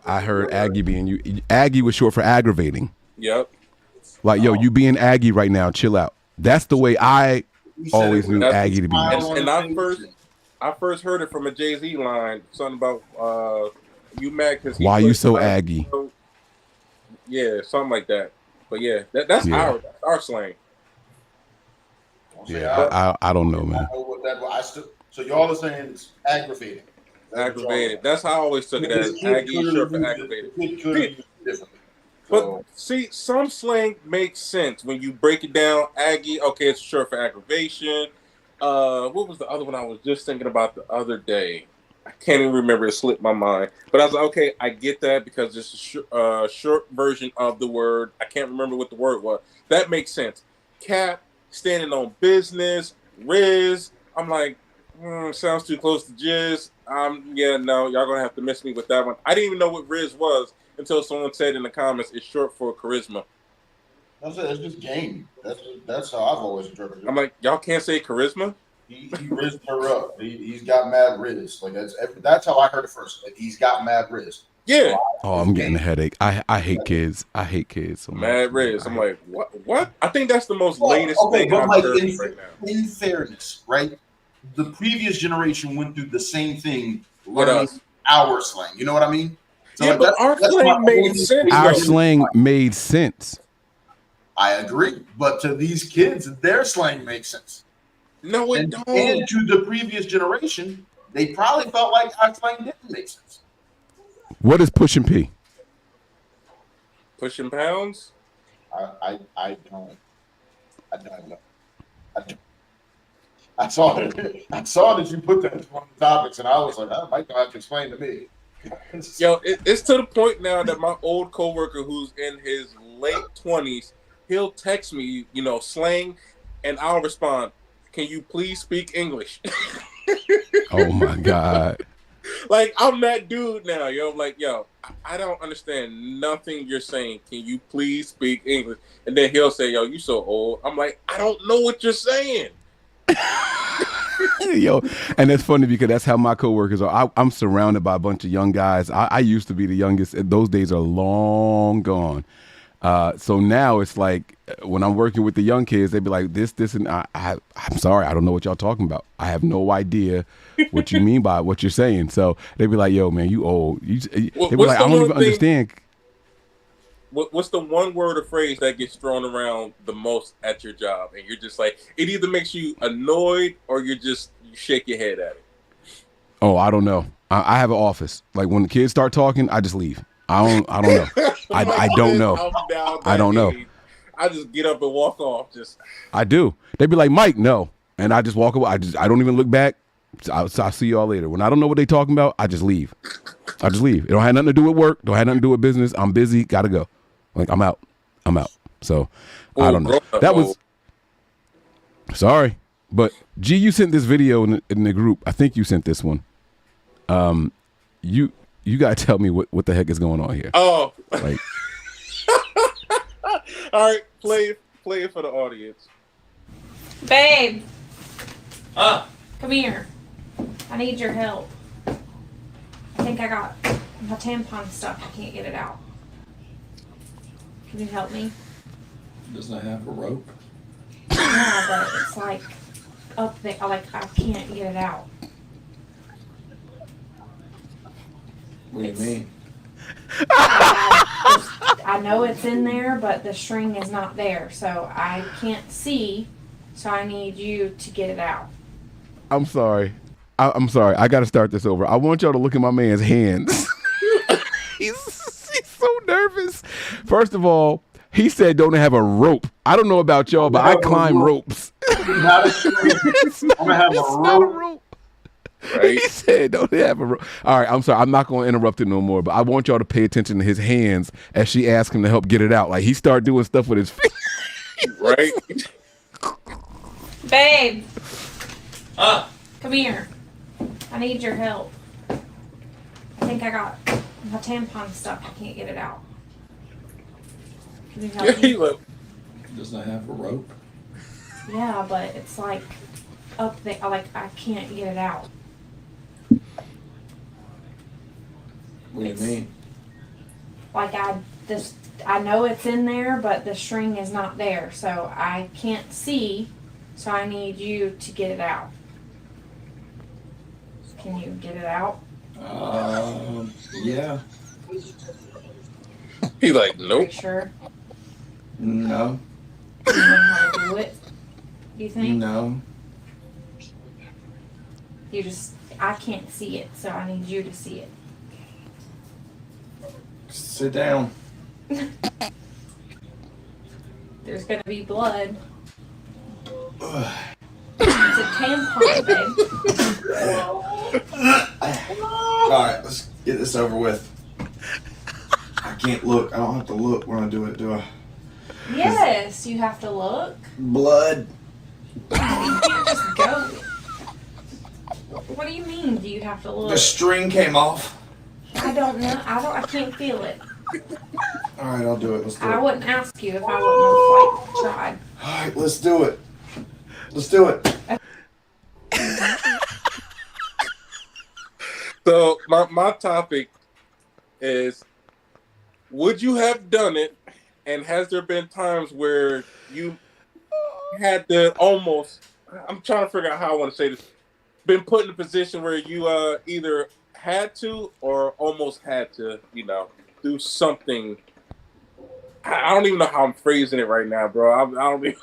I heard Aggie being. You Aggie was short for aggravating. Yep. Like, yo, you being Aggie right now, chill out. That's the way I always knew Aggie to be. And I first heard it from a Jay-Z line, something about you mad because why you so Aggie? Yeah, something like that. But yeah, that's our slang. Yeah, I don't know, man. So y'all are saying it's aggravating. Aggravated. That's how I always took it as Aggie short for aggravated. But see, some slang makes sense when you break it down. Aggie, okay, it's short for aggravation. What was the other one I was just thinking about the other day? I can't even remember. It slipped my mind. But I was like, okay, I get that because it's a short version of the word. I can't remember what the word was. That makes sense. Cap, standing on business, Riz. I'm like, sounds too close to jizz. Yeah, no, y'all gonna have to miss me with that one. I didn't even know what Riz was until someone said in the comments it's short for charisma. That's it. It's just game. That's how I've always interpreted it. I'm like, y'all can't say charisma? He rizzed her up. He's got mad riz. Like that's how I heard it first. He's got mad riz. Yeah. Oh, I'm getting a headache. I hate kids. I hate kids so much. Mad riz. I'm like, what? I think that's the most latest thing I've heard right now. In fairness, right? The previous generation went through the same thing. What else? Our slang. You know what I mean? So yeah, but our slang made sense. Our slang made sense. I agree. But to these kids, their slang makes sense. No, it don't. And to the previous generation, they probably felt like our slang didn't make sense. What is pushing P? Pushing pounds? I don't know. I saw that you put that as one of the topics, and I was like, I might have to explain to me. Yo, it's to the point now that my old coworker who's in his late 20s, he'll text me, slang, and I'll respond, can you please speak English? Oh my God. Like, I'm that dude now, yo. Like, yo, I don't understand nothing you're saying. Can you please speak English? And then he'll say, yo, you so old. I'm like, I don't know what you're saying. Yo, and it's funny because that's how my coworkers are. I'm surrounded by a bunch of young guys. I used to be the youngest. Those days are long gone. So now it's like when I'm working with the young kids, they be like this, and I'm sorry, I don't know what y'all talking about. I have no idea what you mean by what you're saying. So they be like, yo, man, you old. They be like, I don't even understand. What's the one word or phrase that gets thrown around the most at your job? And you're just like, it either makes you annoyed or you shake your head at it. Oh, I don't know. I have an office. Like when the kids start talking, I just leave. I don't know. I don't know. I don't know. I just get up and walk off. I do. They be like, Mike, no. And I just walk away. I don't even look back. I'll see y'all later. When I don't know what they talking about, I just leave. I just leave. It don't have nothing to do with work. Don't have nothing to do with business. I'm busy. Gotta go. Like I'm out. So I don't know. That was sorry, but G, you sent this video in the group. I think you sent this one. You gotta tell me what the heck is going on here. Oh, like, all right, play it for the audience. Babe, come here. I need your help. I think I got my tampon stuck. I can't get it out. Can you help me? Doesn't it have a rope? Yeah, but it's like up there. Like I can't get it out. What do you mean? I know it's in there, but the string is not there, so I can't see. So I need you to get it out. I'm sorry. I'm sorry. I got to start this over. I want y'all to look at my man's hands. He's so nervous. First of all, he said don't have a rope. I don't know about y'all, but I climb ropes. I'm gonna have a rope. Right? He said, "Don't have a rope." All right, I'm sorry. I'm not going to interrupt it no more. But I want y'all to pay attention to his hands as she asked him to help get it out. Like he started doing stuff with his feet. Right? Babe. Come here. I need your help. I think I got my tampon stuck. I can't get it out. Can you help me? Look, Doesn't it have a rope? Yeah, but it's like up there. Like I can't get it out. What do you mean? Like I know it's in there, but the string is not there, so I can't see. So I need you to get it out. Can you get it out? Yeah. he like, Are you nope. sure? No. Do you know how to do it? Do you think? No. I can't see it, so I need you to see it. Sit down. There's gonna be blood. It's a tampon, babe. Alright, let's get this over with. I can't look. I don't have to look when I do it, do I? Yes, you have to look. Blood. You can't just go. What do you mean? Do you have to The look? string came off. I don't know. I can't feel it. Alright, I'll do it. Let's do I it. wouldn't ask you if I wouldn't have tried. Alright, let's do it. Let's do it. So my topic is, would you have done it? And has there been times where you had to almost, I'm trying to figure out how I want to say this, been put in a position where you either had to or almost had to, do something. I don't even know how I'm phrasing it right now, bro. I don't even.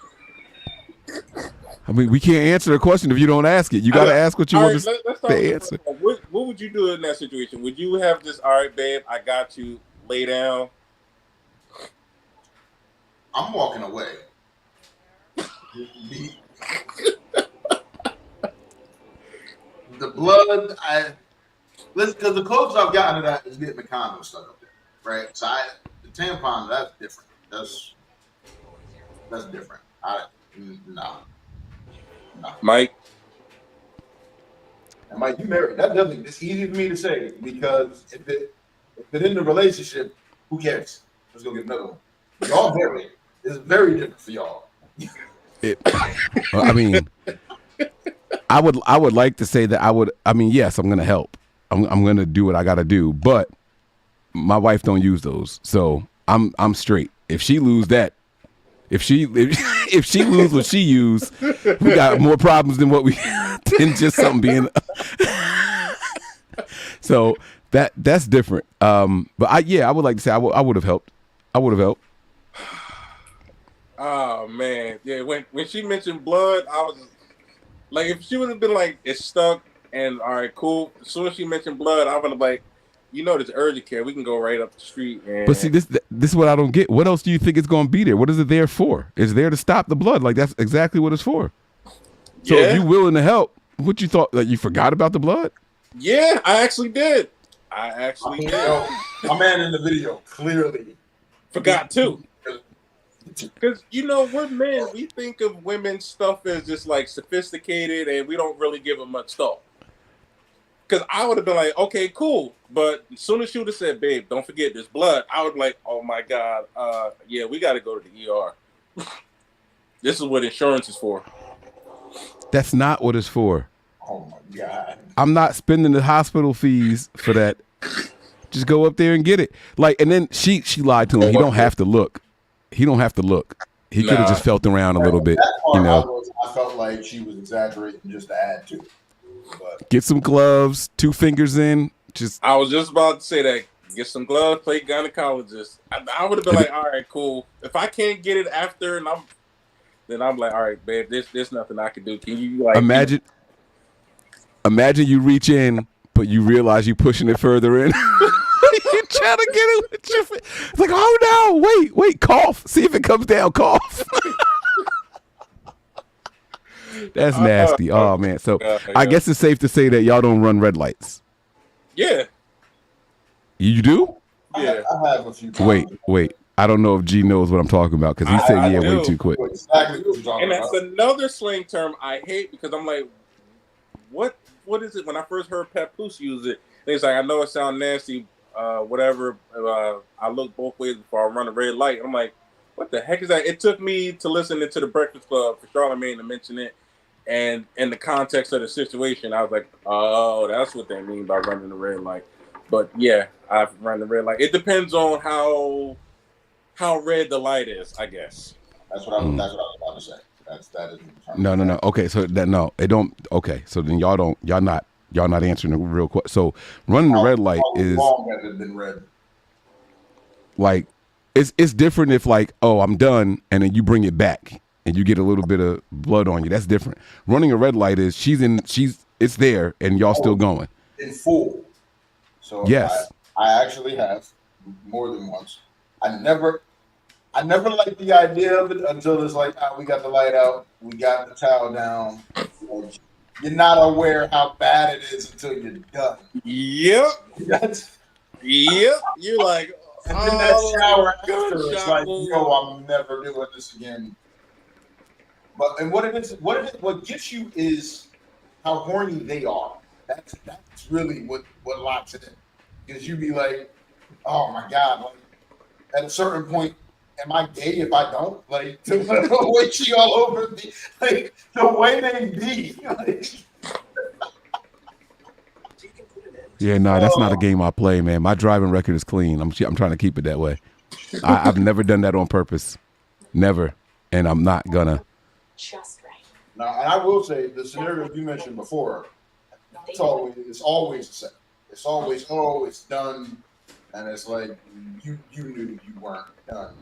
I mean, we can't answer the question if you don't ask it. You got to ask what you All want right, to let's start with the the answer. first one. What would you do in that situation? Would you have just, all right, babe, I got you, lay down? I'm walking away. The blood, because the closest I've gotten to that is getting the condom stuck up there, right? So the tampon, that's different. That's different. No. Mike? And Mike, you married. That doesn't. It's easy for me to say because if it in the relationship, who cares? Let's go get another one. Y'all married. It's very different for y'all. I mean, I would like to say that I would. I mean, yes, I'm gonna help. I'm gonna do what I gotta do. But my wife don't use those, so I'm straight. If she lose that, if she lose what she used, we got more problems than what we than just something being. So that's different. But I would like to say I would have helped. I would have helped. Oh man, yeah. When she mentioned blood, I was like, if she would have been like, it's stuck, and all right, cool. As soon as she mentioned blood, I would have like, there's urgent care. We can go right up the street. And But see, this is what I don't get. What else do you think it's going to be there? What is it there for? It's there to stop the blood. Like that's exactly what it's for. So if you willing to help, what you thought? Like you forgot about the blood? Yeah, I actually did. Did. My man in the video clearly Forgot too. Because we're men, we think of women's stuff as just like sophisticated, and we don't really give them much thought. Because I would have been like, okay, cool, but as soon as she would have said, "Babe, don't forget there's blood," I would be like, "Oh my god, yeah, we got to go to the ER." This is what insurance is for. That's not what it's for. Oh my god! I'm not spending the hospital fees for that. Just go up there and get it. Like, and then she lied to him. He don't have to look. He don't have to look. He could have just felt around a little bit, That part I felt like she was exaggerating just to add to it. But Get some gloves, 2 fingers in. Just I was just about to say that. Get some gloves, play gynecologist. I would have been like, all right, cool. If I can't get it after, then I'm like, all right, babe, there's nothing I can do. Can you like imagine you reach in, but you realize you pushing it further in. You trying to get it with your It's like, oh no, wait, cough. See if it comes down, cough. That's nasty. Oh man. So I guess it's safe to say that y'all don't run red lights. Yeah. You do? Yeah. I have a few times. Wait. I don't know if G knows what I'm talking about because he said I yeah do. way too quick. Exactly what you're talking And that's about. another slang term I hate because I'm like, what is it? When I first heard Papoose use it, he's like, I know it sounds nasty, whatever. I look both ways before I run a red light. I'm like, what the heck is that? It took me to listen to the Breakfast Club for Charlamagne to mention it, and in the context of the situation, I was like, oh, that's what they mean by running the red light. But yeah, I've run the red light. It depends on how red the light is, I guess. That's what I was about to say. That is No. Okay, so that no, it don't. Okay, so then y'all not answering the real question. So running the red light is long has it been red? like it's different if like, oh, I'm done, and then you bring it back and you get a little bit of blood on you. That's different. Running a red light is it's there and y'all still going In full. So yes. I actually have more than once. I never liked the idea of it until it's like, we got the light out, we got the towel down. You're not aware how bad it is until you're done. Yep. Yep. You're like, and then that shower after, gunshot it's like, wound. yo, I'm never doing this again. But what gets you is how horny they are. That's really what locks it in. Because you be like, oh my God, like at a certain point, am I gay if I don't? Like the way she all over me, like the way they be. Like, Yeah, no, that's not a game I play, man. My driving record is clean. I'm trying to keep it that way. I've never done that on purpose, never, and I'm not gonna. Just right. now, and I will say the scenario you mentioned before, it's always the same. It's always, oh, it's done, and it's like you knew you weren't done.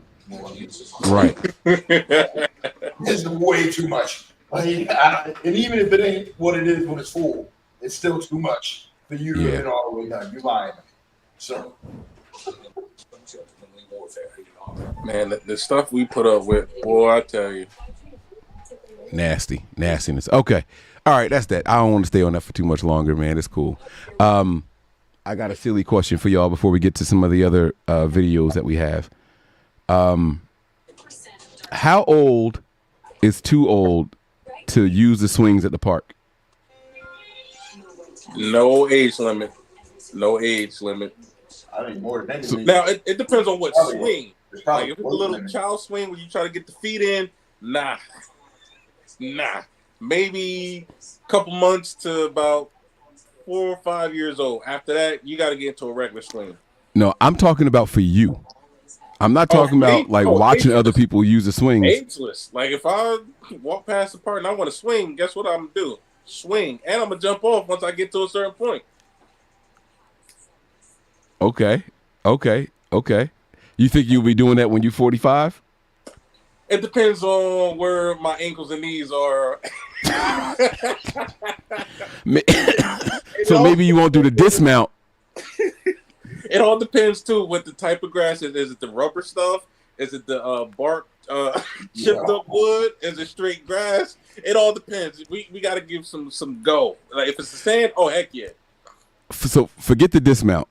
Right. It's way too much. Like, and even if it ain't what it is when it's full, it's still too much for you to have been all the way done. You lying. So, man, the stuff we put up with, boy, I tell you. Nastiness. Okay. All right, that's that. I don't want to stay on that for too much longer, man. It's cool. I got a silly question for y'all before we get to some of the other videos that we have. How old is too old to use the swings at the park? No age limit. No age limit. I think more than anything. Now, it depends on what swing. It's Like, if it's a little child swing where you try to get the feet in, nah. Maybe a couple months to about 4 or 5 years old. After that, you got to get into a regular swing. No, I'm talking about for you. I'm not talking about like watching other people use the swings. Ageless. Like, if I walk past the park and I want to swing, guess what I'm going to do? Swing. And I'm going to jump off once I get to a certain point. Okay. You think you'll be doing that when you're 45? It depends on where my ankles and knees are. So maybe you won't do the dismount. It all depends too what the type of grass is. Is it the rubber stuff? Is it the bark chipped up wood? Is it straight grass? It all depends. We got to give some go. Like if it's the sand, oh heck yeah. So forget the dismount.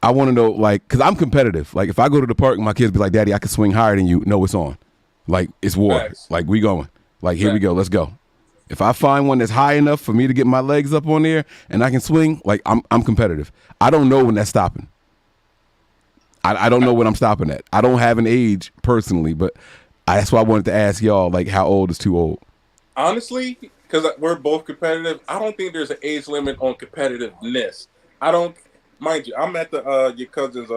I want to know, like, because I'm competitive. Like, if I go to the park and my kids be like, Daddy, I can swing higher than you. No, it's on. Like, it's war. Nice. Like, we going. Like, here we go. Let's go. If I find one that's high enough for me to get my legs up on there and I can swing, like, I'm competitive. I don't know when that's stopping. I don't know when I'm stopping at. I don't have an age personally, but that's why I wanted to ask y'all, like, how old is too old? Honestly, because we're both competitive, I don't think there's an age limit on competitiveness. I don't. Mind you, I'm at your cousin's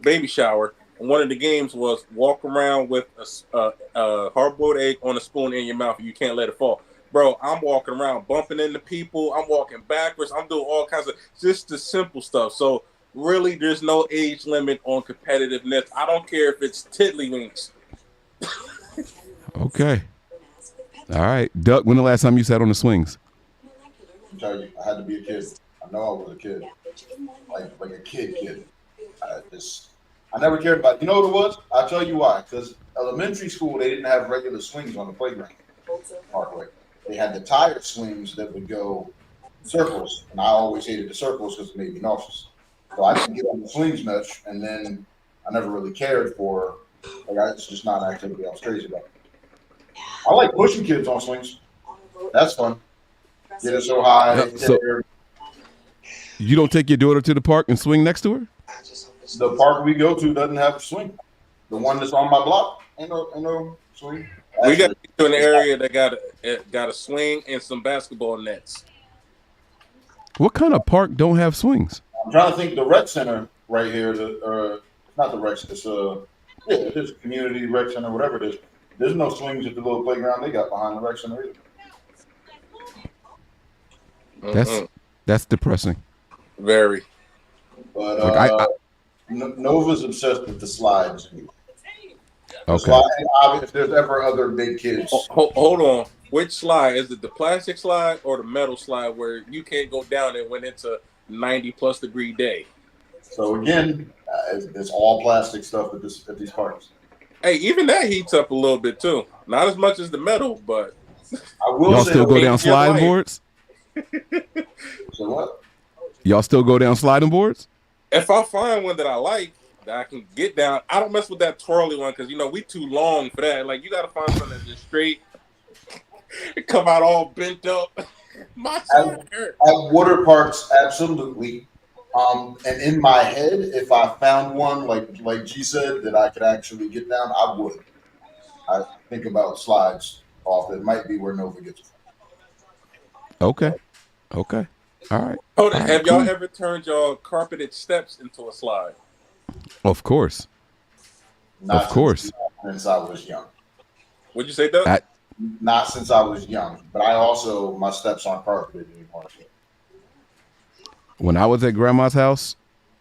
baby shower, and one of the games was walk around with a hard-boiled egg on a spoon in your mouth, and you can't let it fall. Bro, I'm walking around bumping into people. I'm walking backwards. I'm doing all kinds of just the simple stuff. So really, there's no age limit on competitiveness. I don't care if it's tiddlywinks. Okay. All right. Duck, when the last time you sat on the swings? I tell you, I had to be a kid. I know I was a kid, like a kid. I never cared about it. You know what it was? I'll tell you why. Because elementary school, they didn't have regular swings on the playground. Parkway. They had the tire swings that would go circles, and I always hated the circles because it made me nauseous. So I didn't get on the swings much, and then I never really cared for. Like, it's just not an activity I was crazy about. I like pushing kids on swings. That's fun. Get it so high. Yeah, so you don't take your daughter to the park and swing next to her? The park we go to doesn't have a swing. The one that's on my block ain't no swing. We got to an area that got a swing and some basketball nets. What kind of park don't have swings? I'm trying to think. The rec center right here, not the rec. It's it is a community rec center, whatever it is. There's no swings at the little playground they got behind the rec center either. That's depressing. Very. But Like Nova's obsessed with the slides. Okay. If there's ever other big kids, Hold on. Which slide? Is it the plastic slide or the metal slide where you can't go down it when it's a 90+ degree day? so again, it's all plastic stuff at these parks. Hey, even that heats up a little bit too. Not as much as the metal, but I will Y'all say still go that- down sliding boards? So what? Y'all still go down sliding boards? if I find one that I like that I can get down, I don't mess with that twirly one because we too long for that. Like you got to find something that's just straight, come out all bent up. My side hurt. At water parks, absolutely. And in my head, if I found one like G said that I could actually get down, I would. I think about slides off. It might be where Nova gets it. Okay. All right. Hold on, All right, have y'all cool. ever turned your carpeted steps into a slide? Of course. Not Of course. Since I was young. What'd you say, Doug? Not since I was young, but I also my steps aren't carpeted anymore. When I was at grandma's house,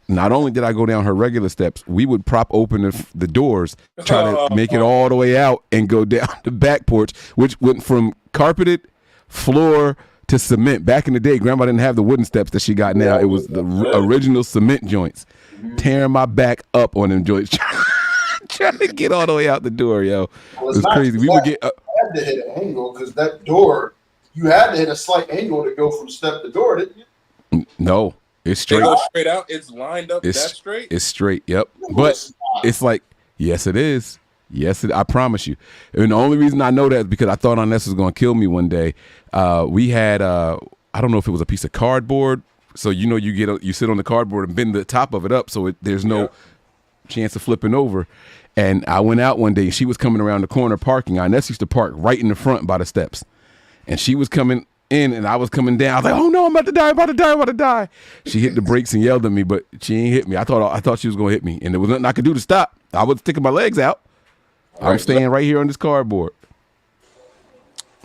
not only did I go down her regular steps, we would prop open the doors, try to make it all the way out and go down the back porch, which went from carpeted floor to cement. Back in the day, grandma didn't have the wooden steps that she got now. It was the original cement joints. Tearing my back up on them joints, trying to get all the way out the door, yo. It was crazy. We would get You had to hit an angle because that door, you had to hit a slight angle to go from step to door, didn't you? no, it's They straight. go straight out. It's lined up that straight. It's straight. Yep. But it's like, yes, it is. Yes, I promise you. And the only reason I know that is because I thought Inez was going to kill me one day. We had, I don't know if it was a piece of cardboard. So, you sit on the cardboard and bend the top of it up. So there's no chance of flipping over. And I went out one day and she was coming around the corner parking. Inez used to park right in the front by the steps. And she was coming in and I was coming down. I was like, oh no, I'm about to die. She hit the brakes and yelled at me, but she ain't hit me. I thought she was going to hit me. And there was nothing I could do to stop. I was sticking my legs out. I'm staying right here on this cardboard.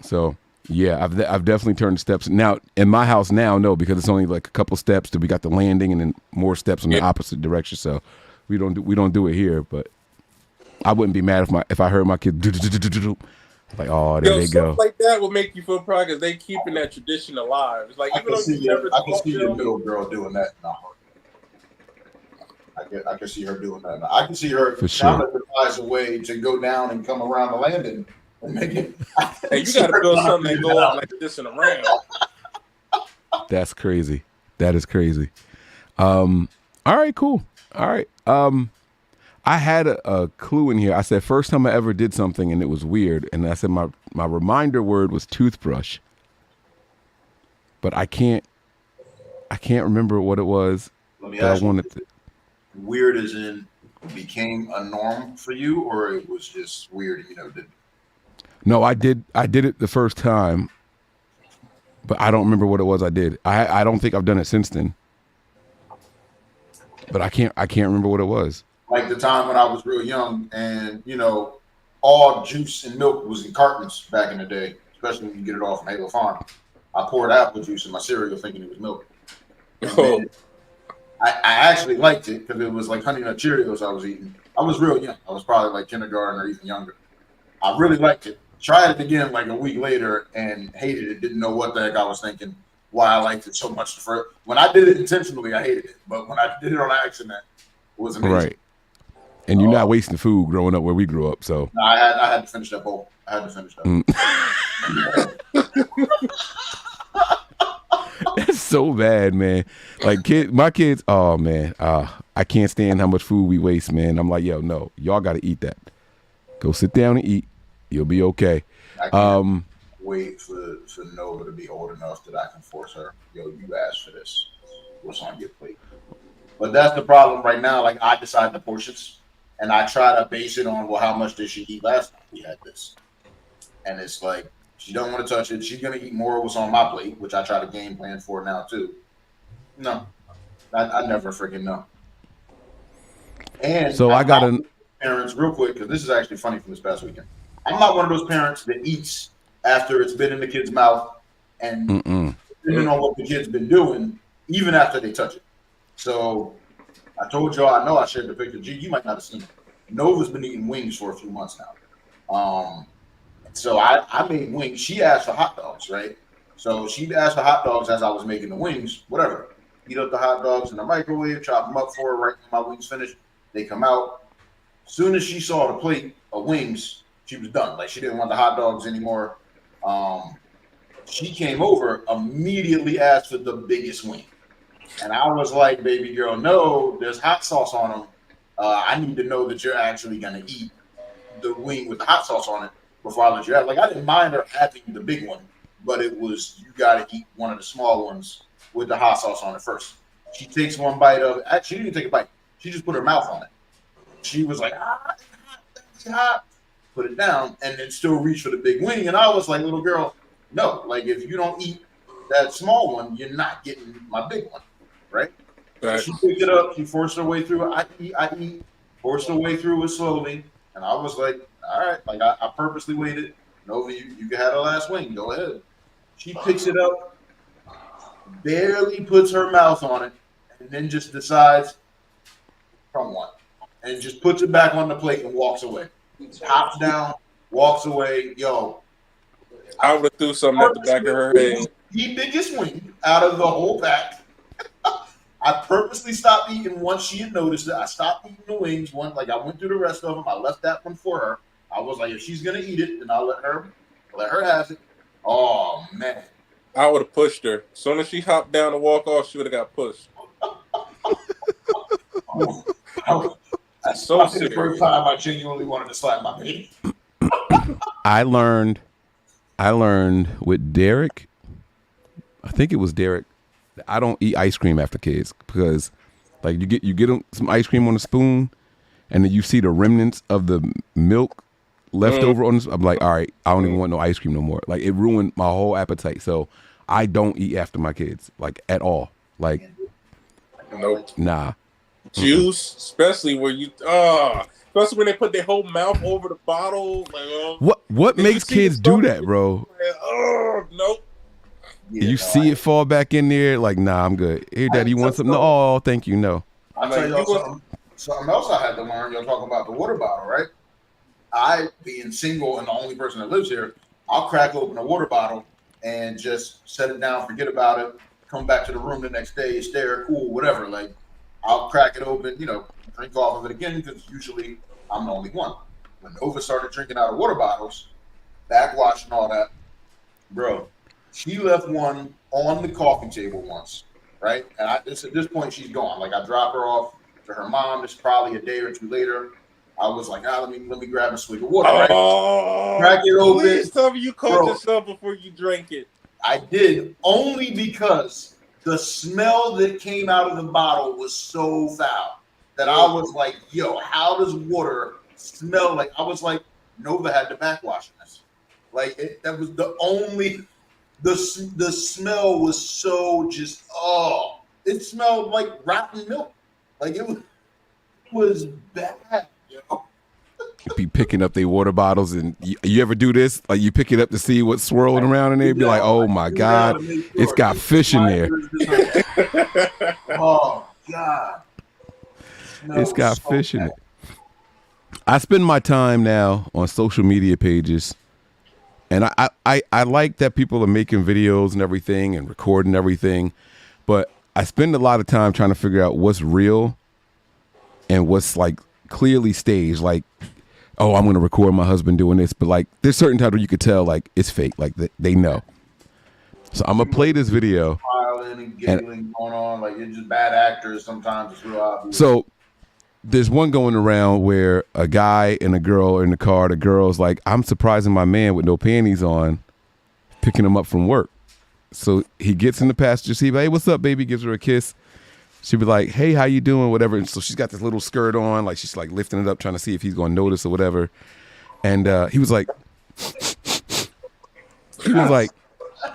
So, yeah, I've definitely turned the steps. Now, in my house now, no, because it's only like a couple steps till we got the landing and then more steps in the opposite direction. So we don't do it here, but I wouldn't be mad if I heard my kid do. Like, oh, there they go. Stuff like that will make you feel proud because they keeping that tradition alive. It's like I can see your little girl doing that now. I can see her doing that. I can see her trying to devise a way to go down and come around the landing and make it. Hey, you got to build something that go out like this and around. That's crazy. That is crazy. All right, cool. All right. I had a clue in here. I said first time I ever did something and it was weird, and I said my reminder word was toothbrush, but I can't remember what it was. Let me that ask I wanted to. Weird as in became a norm for you, or it was just weird, No, I did it the first time, but I don't remember what it was I did. I don't think I've done it since then. But I can't remember what it was. Like the time when I was real young and, all juice and milk was in cartons back in the day, especially when you get it off from Halo Farm. I poured apple juice in my cereal thinking it was milk. Oh. I actually liked it because it was like Honey Nut Cheerios I was eating. I was real young. I was probably like kindergarten or even younger. I really liked it. Tried it again like a week later and hated it. Didn't know what the heck I was thinking, why I liked it so much. When I did it intentionally, I hated it. But when I did it on accident, it was amazing. Right. And you're not wasting food growing up where we grew up. So no, I had to finish that bowl. I had to finish that. That's so bad, man. Like my kids, oh man, I can't stand how much food we waste, man. I'm like, yo, no, y'all got to eat that. Go sit down and eat. You'll be okay. I can't wait for Nova to be old enough that I can force her. Yo, you asked for this. What's on your plate? But that's the problem right now. Like, I decide the portions, and I try to base it on, well, how much did she eat last time we had this? And it's like, she don't want to touch it. She's going to eat more of what's on my plate, which I try to game plan for now, too. No. I never freaking know. And so I got to... Parents, real quick, because this is actually funny from this past weekend. I'm not one of those parents that eats after it's been in the kid's mouth and depending on what the kid's been doing, even after they touch it. So I told y'all, I know I shared the picture. G, you might not have seen it. Nova's been eating wings for a few months now. So I made wings. She asked for hot dogs, right? So she asked for hot dogs as I was making the wings, whatever. Heat up the hot dogs in the microwave, chop them up for her right when my wings finished. They come out. As soon as she saw the plate of wings, she was done. Like, she didn't want the hot dogs anymore. She came over, immediately asked for the biggest wing. And I was like, baby girl, no, there's hot sauce on them. I need to know that you're actually going to eat the wing with the hot sauce on it before I let you have. Like, I didn't mind her having the big one, but it was, you got to eat one of the small ones with the hot sauce on it first. She takes one bite of it. Actually, she didn't take a bite. She just put her mouth on it. She was like, it's hot. Put it down, and then still reach for the big wing. And I was like, little girl, no. Like, if you don't eat that small one, you're not getting my big one, right? So she picked it up. She forced her way through it. I eat. Forced her way through it slowly. And I was like, all right. Like, I purposely waited. Nova, you can have the last wing. Go ahead. She picks it up, barely puts her mouth on it, and then just decides, from one, and just puts it back on the plate and walks away. Hops down, walks away. Yo, I would have threw something at the back of her head. The biggest wing out of the whole pack. I purposely stopped eating once she had noticed it. I stopped eating the wings. One, like, I went through the rest of them. I left that one for her. I was like, if she's gonna eat it, then I'll let her have it. Oh man, I would have pushed her. As soon as she hopped down to walk off, she would have got pushed. That's so the first time I genuinely wanted to slap my baby. I learned with Derek. I think it was Derek. I don't eat ice cream after kids because, like, you get them some ice cream on a spoon, and then you see the remnants of the milk left over on this. I'm like, all right, I don't even want no ice cream no more. Like, it ruined my whole appetite. So I don't eat after my kids, like, at all. Like, nope. Nah. Juice, especially where especially when they put their whole mouth over the bottle. Like, what makes kids do that, bro? Nope. Yeah, you see it fall back in there, like, nah, I'm good. Here, Daddy, you want something? Oh, thank you, no. I'll tell y'all something else I had to learn. You're talking about the water bottle, right? I, being single and the only person that lives here, I'll crack open a water bottle and just set it down, forget about it, come back to the room the next day, it's there, cool, whatever. Like, I'll crack it open, drink off of it again, because usually I'm the only one. When Nova started drinking out of water bottles, backwash and all that, bro, she left one on the coffee table once, right? And at this point, she's gone. Like, I dropped her off to her mom. This is probably a day or two later. I was like, let me grab a swig of water, right? Oh, crack it open. Please tell me you caught yourself before you drank it. I did, only because the smell that came out of the bottle was so foul that I was like, yo, how does water smell like? I was like, Nova had to backwash this. Like, that was the only, the smell was so just, it smelled like rotten milk. Like, it was bad, yo. Be picking up their water bottles, and you ever do this? Like, you pick it up to see what's swirling around in there, be like, oh my God, it's got fish in there. Oh God. No, it's got fish in it. I spend my time now on social media pages, and I like that people are making videos and everything and recording everything, but I spend a lot of time trying to figure out what's real and what's, like, clearly staged. Like, oh, I'm gonna record my husband doing this, but like there's certain times where you could tell like it's fake, like they know. So I'm gonna play this video. Smiling and giggling going on, like you're just bad actors. Sometimes it's real obvious. So there's one going around where a guy and a girl are in the car. The girl's like, I'm surprising my man with no panties on, picking him up from work. So he gets in the passenger seat, like, hey, what's up, baby? Gives her a kiss. She'd be like, hey, how you doing? Whatever. And so she's got this little skirt on, like she's like lifting it up, trying to see if he's going to notice or whatever. And he was like,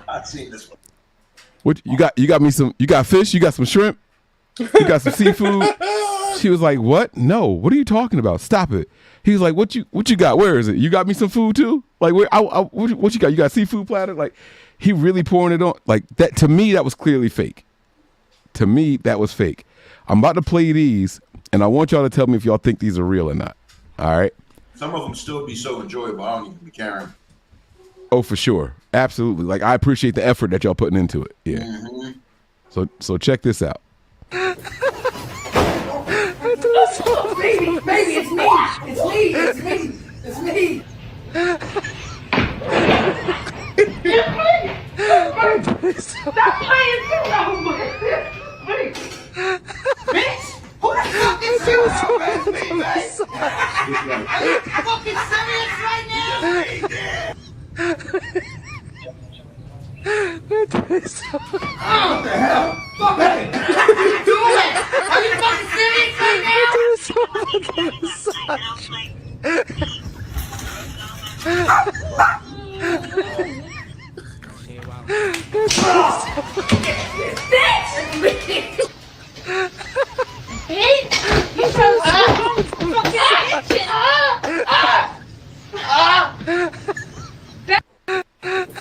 I've seen this one. what you got? You got me some, you got fish? You got some shrimp? You got some seafood? She was like, what? No, what are you talking about? Stop it. He was like, what you got? Where is it? You got me some food too? Like, where? What you got? You got a seafood platter? Like, he really pouring it on. Like that, to me, that was clearly fake. To me, that was fake. I'm about to play these, and I want y'all to tell me if y'all think these are real or not. All right? Some of them still be so enjoyable. I don't even be caring. Oh, for sure. Absolutely. Like, I appreciate the effort that y'all putting into it. Yeah. Mm-hmm. So check this out. Baby, it's me. It's me. Stop playing too long, bitch. Who the fuck is you? Fucking serious right now? What the hell? Fuck it. What are you doing? Are you fucking serious right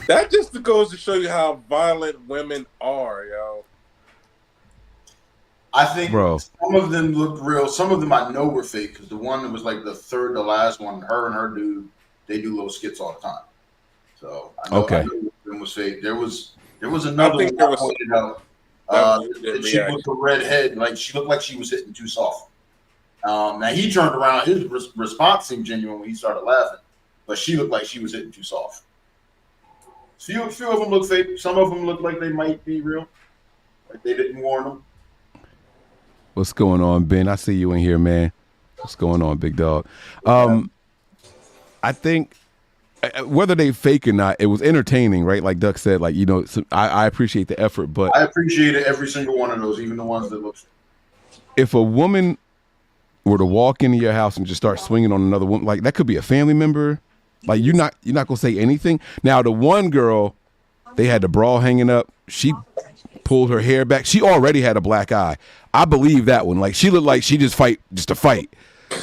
That just goes to show you how violent women are, yo. I think Bro. some of them looked real. Some of them I know were fake because the one that was like the third to last one, her and her dude, they do little skits all the time. So I know, Okay. I know them was fake. There was another think one there I was- pointed out. that was a good She reaction. with the red head, like she looked like she was hitting too soft. Now he turned around, his response seemed genuine when he started laughing, but she looked like she was hitting too soft. Few of them look fake. Some of them look like they might be real, like they didn't warn them. What's going on, Ben? I see you in here, man. What's going on, big dog? I think whether they fake or not, it was entertaining, right? Like Duck said, like, you know, I appreciate the effort, but I appreciated every single one of those, even the ones that look. if a woman were to walk into your house and just start swinging on another woman, like that could be a family member. Like you're not gonna say anything. Now the one girl, they had the bra hanging up. She pulled her hair back. She already had a black eye. I believe that one. Like she looked like she just to fight.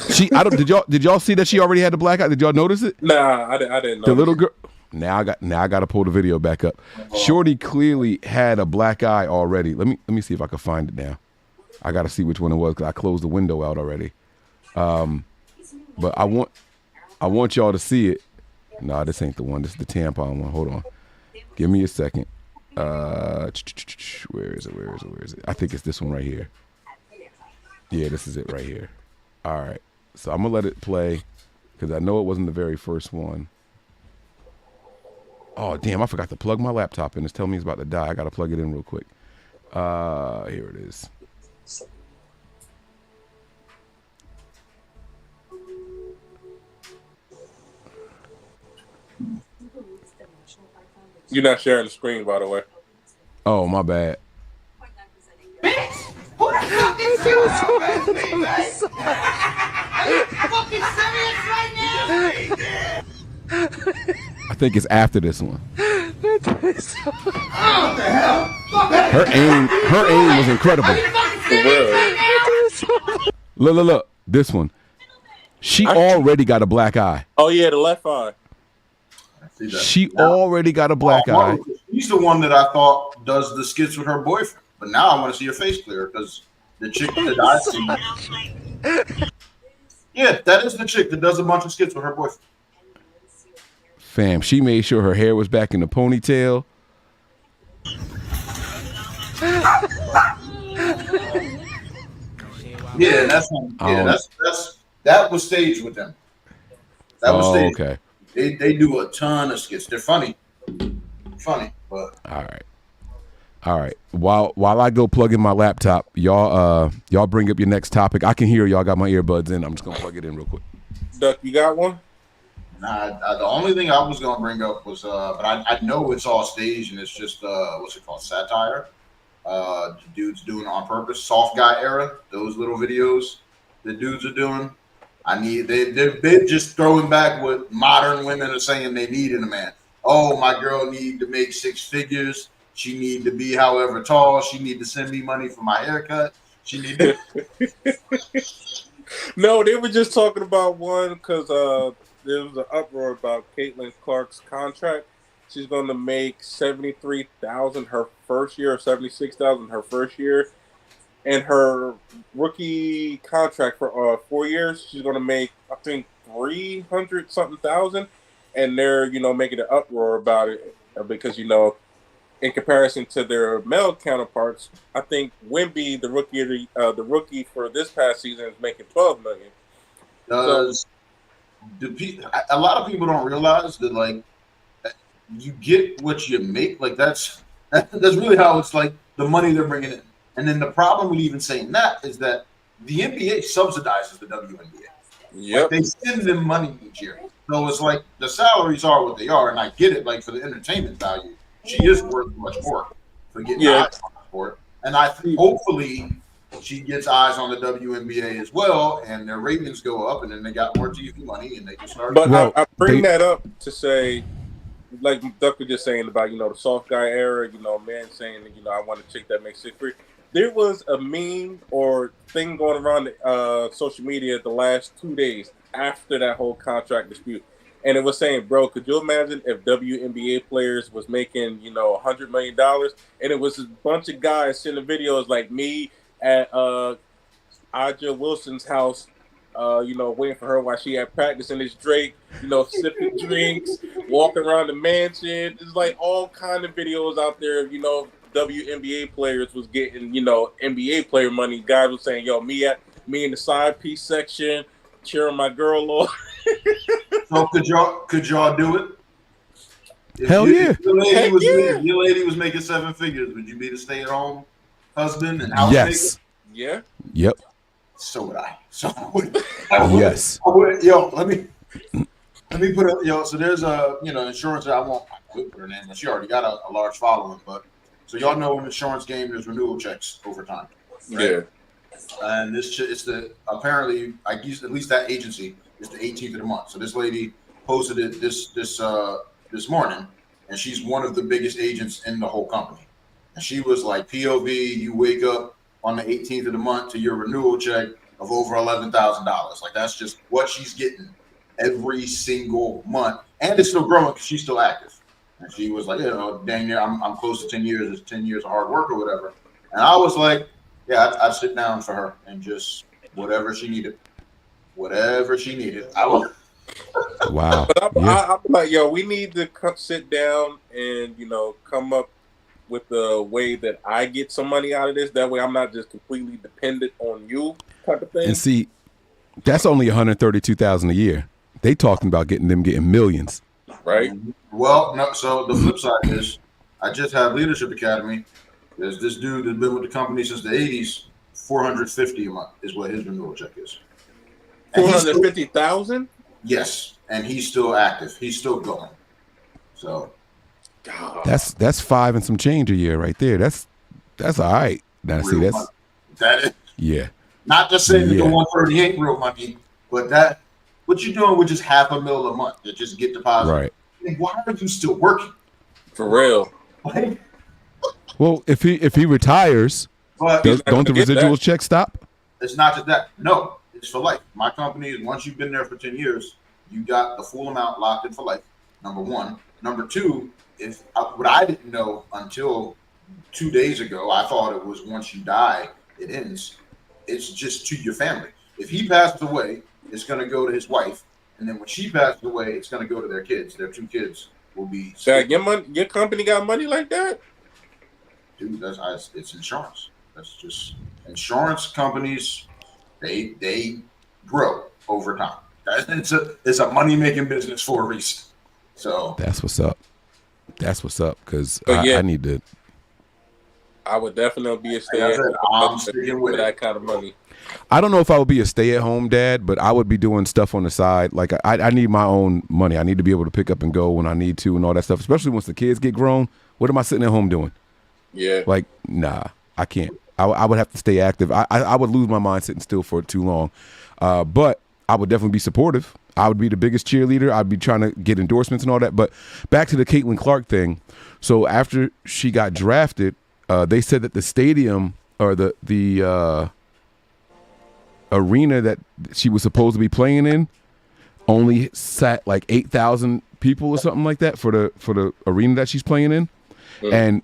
Did y'all see that she already had the black eye? Did y'all notice it? Nah, I didn't know. The little girl. Now I got to pull the video back up. Shorty clearly had a black eye already. Let me see if I can find it now. I got to see which one it was because I closed the window out already. But I want y'all to see it. Nah, this ain't the one. This is the tampon one. Hold on. Give me a second. Where is it? I think it's this one right here. Yeah, this is it right here. All right. So I'm going to let it play because I know it wasn't the very first one. Oh, damn, I forgot to plug my laptop in. It's telling me it's about to die. I got to plug it in real quick. Here it is. You're not sharing the screen, by the way. Oh, my bad. Bitch! Who the fuck is you? Are you fucking serious right now? I think it's after this one. What the hell? Her aim was incredible. Are you fucking serious right now? Look. This one. She already got a black eye. Oh yeah, the left eye. See that? She already got a black eye. She's the one that I thought does the skits with her boyfriend. But now I want to see her face clear because the chick that I see. Yeah, that is the chick that does a bunch of skits with her boyfriend. Fam, she made sure her hair was back in the ponytail. Yeah, that was staged with them. That was Oh, staged. okay. They do a ton of skits. They're funny, but All right. While I go plug in my laptop, y'all bring up your next topic. I can hear y'all got my earbuds in. I'm just gonna plug it in real quick. Duck, you got one? the only thing I was gonna bring up was, but I know it's all staged and it's just what's it called, satire. Dudes doing it on purpose. Soft guy era. Those little videos the dudes are doing. They're just throwing back what modern women are saying they need in a man. Oh, my girl need to make 6 figures. She need to be however tall. She need to send me money for my haircut. She need to. No, they were just talking about one because there was an uproar about Caitlin Clark's contract. She's going to make $73,000 her first year, or $76,000 her first year, and her rookie contract for 4 years, she's going to make, I think, 300 something thousand, and they're making an uproar about it because in comparison to their male counterparts, I think Wemby, the rookie for this past season, is making $12 million. Does a lot of people don't realize that, like, you get what you make. Like, that's really how it's, like, the money they're bringing in. And then the problem with even saying that is that the NBA subsidizes the WNBA. Yep. Like, they send them money each year. So it's like the salaries are what they are, and I get it. Like, for the entertainment value, she is worth much more for getting eyes on the sport. And I think hopefully she gets eyes on the WNBA as well, and their ratings go up, and then they got more TV money, and they can start. But I bring that up to say, like Duck was just saying about the soft guy era, man saying I want a chick that makes 6 figures. There was a meme or thing going around social media the last 2 days after that whole contract dispute. And it was saying, bro, could you imagine if WNBA players was making, $100 million? And it was a bunch of guys sending videos like me at Aja Wilson's house, waiting for her while she had practice in this Drake, sipping drinks, walking around the mansion. There's like all kind of videos out there, WNBA players was getting, NBA player money. Guys was saying, yo, me in the side piece section, cheering my girl on. So could y'all do it? Hell yeah. If your lady was making 7 figures, would you be the stay-at-home husband and housemaker? Yeah. Yep. So would I. Yes. I would. Yo, let me put it. So there's a insurance. I would put her name, but she already got a large following. But so y'all know in the insurance game, there's renewal checks over time. Right? Yeah. And it's apparently I guess at least that agency is the 18th of the month. So this lady posted it this morning, and she's one of the biggest agents in the whole company. And she was like, POV, you wake up on the 18th of the month to your renewal check of over $11,000. Like, that's just what she's getting every single month, and it's still growing because she's still active. And she was like, dang near, I'm close to 10 years. It's 10 years of hard work or whatever. And I was like, yeah, I'd sit down for her and just whatever she needed. I would. Wow. But I'm like, yo, we need to sit down and come up with the way that I get some money out of this. That way, I'm not just completely dependent on you, type of thing. And see, that's only $132,000 a year. They talking about getting millions. Right. Well, no. So the flip side is, I just have Leadership Academy. There's this dude that's been with the company since the 80s. $450 a month is what his renewal check is. 450,000. Yes, and he's still active. He's still going. So that's 5 and some change a year right there. That's all right. Now see money. That is, yeah. Not just saying that the 130 ain't real money, but that what you're doing with just $500,000 a month to just get deposited. Right. And why are you still working? For real. Like, well, if he retires, don't the residual check stop? It's not just that. No, it's for life. My company is, once you've been there for 10 years, you got the full amount locked in for life. Number one. Number two, what I didn't know until 2 days ago, I thought it was once you die, it ends. It's just to your family. If he passes away, it's going to go to his wife. And then when she passes away, it's going to go to their kids. Their 2 kids will be. Your company got money like that? Dude, it's insurance. That's just insurance companies. They grow over time. It's a money making business for a reason. So That's what's up. That's what's up. Because But yeah. I need to. I would definitely be a like I said, I'm stay sticking for with it. that kind of money. I don't know if I would be a stay-at-home dad, but I would be doing stuff on the side. Like I need my own money. I need to be able to pick up and go when I need to and all that stuff. Especially once the kids get grown. What am I sitting at home doing? Yeah. Like, nah, I can't. I would have to stay active. I would lose my mind sitting still for too long. But I would definitely be supportive. I would be the biggest cheerleader. I'd be trying to get endorsements and all that. But back to the Caitlin Clark thing. So after she got drafted, they said that the stadium or the arena that she was supposed to be playing in only sat like 8,000 people or something like that for the arena that she's playing in. And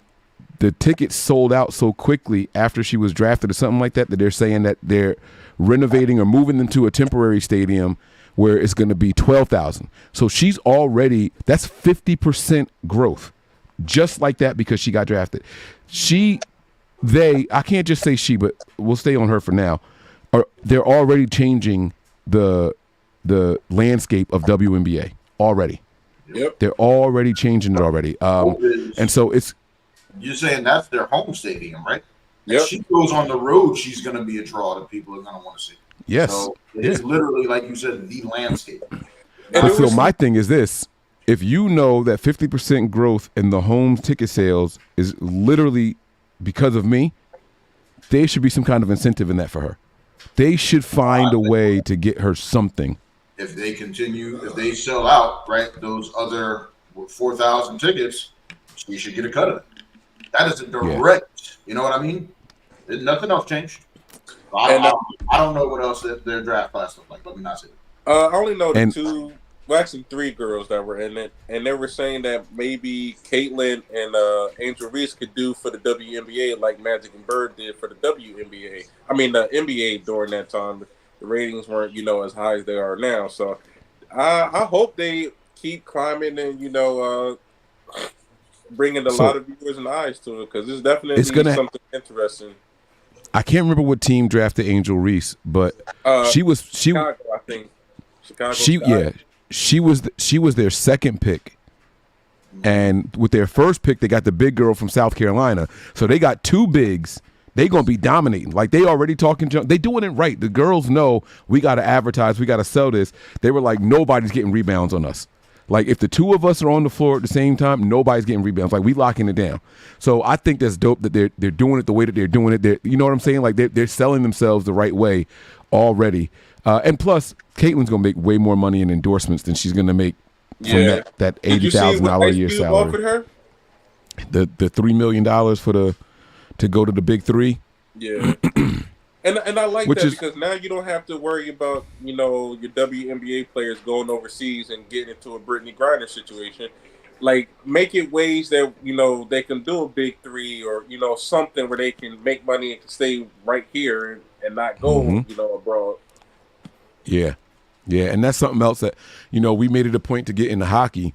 the tickets sold out so quickly after she was drafted or something like that they're saying that they're renovating or moving into a temporary stadium where it's going to be 12,000. So she's already, that's 50% growth just like that because she got drafted. I can't just say she, but we'll stay on her for now. They're already changing the landscape of WNBA already. Yep. They're already changing it already. And so You're saying that's their home stadium, right? Yep. If she goes on the road, she's going to be a draw that people are going to want to see. yes. So it's literally, like you said, the landscape. But Phil, my thing is this. If you know that 50% growth in the home ticket sales is literally because of me, there should be some kind of incentive in that for her. They should find a way to get her something. If they continue, if they sell out, right, those other 4,000 tickets, she should get a cut of it. That is a direct, you know what I mean? Nothing else changed. I don't know what else their draft class looked like. Let me not say that. I only know the actually 3 girls that were in it, and they were saying that maybe Caitlin and Angel Reese could do for the WNBA like Magic and Bird did for the WNBA. I mean, the NBA during that time, the ratings weren't, as high as they are now. So I hope they keep climbing and, bringing a lot of viewers and eyes to it because it's definitely something interesting. I can't remember what team drafted Angel Reese, but Chicago, I think. Chicago. She was their second pick, and with their first pick, they got the big girl from South Carolina. So they got 2 bigs. They gonna be dominating. Like they already talking junk. They doing it right. The girls know we gotta advertise. We gotta sell this. They were like, nobody's getting rebounds on us. Like if the 2 of us are on the floor at the same time, nobody's getting rebounds. Like we locking it down. So I think that's dope that they're doing it the way that they're doing it. You know what I'm saying? Like they're selling themselves the right way already. And plus, Caitlin's gonna make way more money in endorsements than she's gonna make from that $80,000 a year salary. Offered her? The $3 million to go to the big 3. Yeah. And I like that because now you don't have to worry about, your WNBA players going overseas and getting into a Brittany Griner situation. Like, make it ways that, they can do a big 3 or, something where they can make money and can stay right here and not go, abroad. Yeah. Yeah. And that's something else that, we made it a point to get into hockey.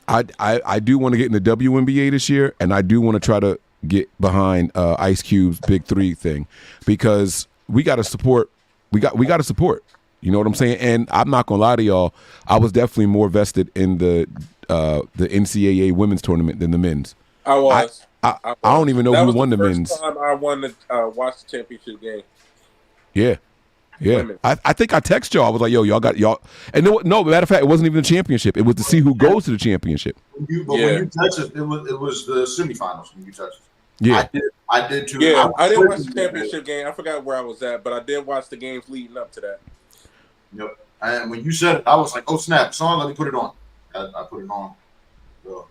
I do want to get in the WNBA this year, and I do want to try to get behind Ice Cube's Big 3 thing because we got to support. We got to support. You know what I'm saying? And I'm not gonna lie to y'all. I was definitely more vested in the NCAA women's tournament than the men's. I was. I don't even know who won the men's. That was the first time I wanted to watch the championship game. Yeah. Yeah, I think I texted y'all. I was like, "Yo, y'all got y'all." And no, matter of fact, it wasn't even the championship. It was to see who goes to the championship. When you texted, it was the semifinals when you texted. Yeah, I did too. Yeah, I didn't watch the championship game. I forgot where I was at, but I did watch the games leading up to that. Yep. And when you said it, I was like, "Oh snap! Song, let me put it on." I put it on. So.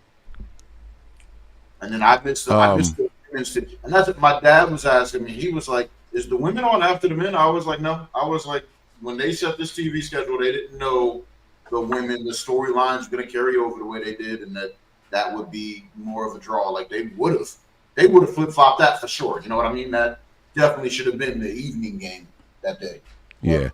And then I missed the women's. And that's what my dad was asking me. He was like, "Is the women on after the men?" I was like, "No." I was like, when they set this TV schedule, they didn't know the women, the storylines were going to carry over the way they did, and that would be more of a draw. Like they would have flip flopped that for sure. You know what I mean? That definitely should have been the evening game that day. Yeah.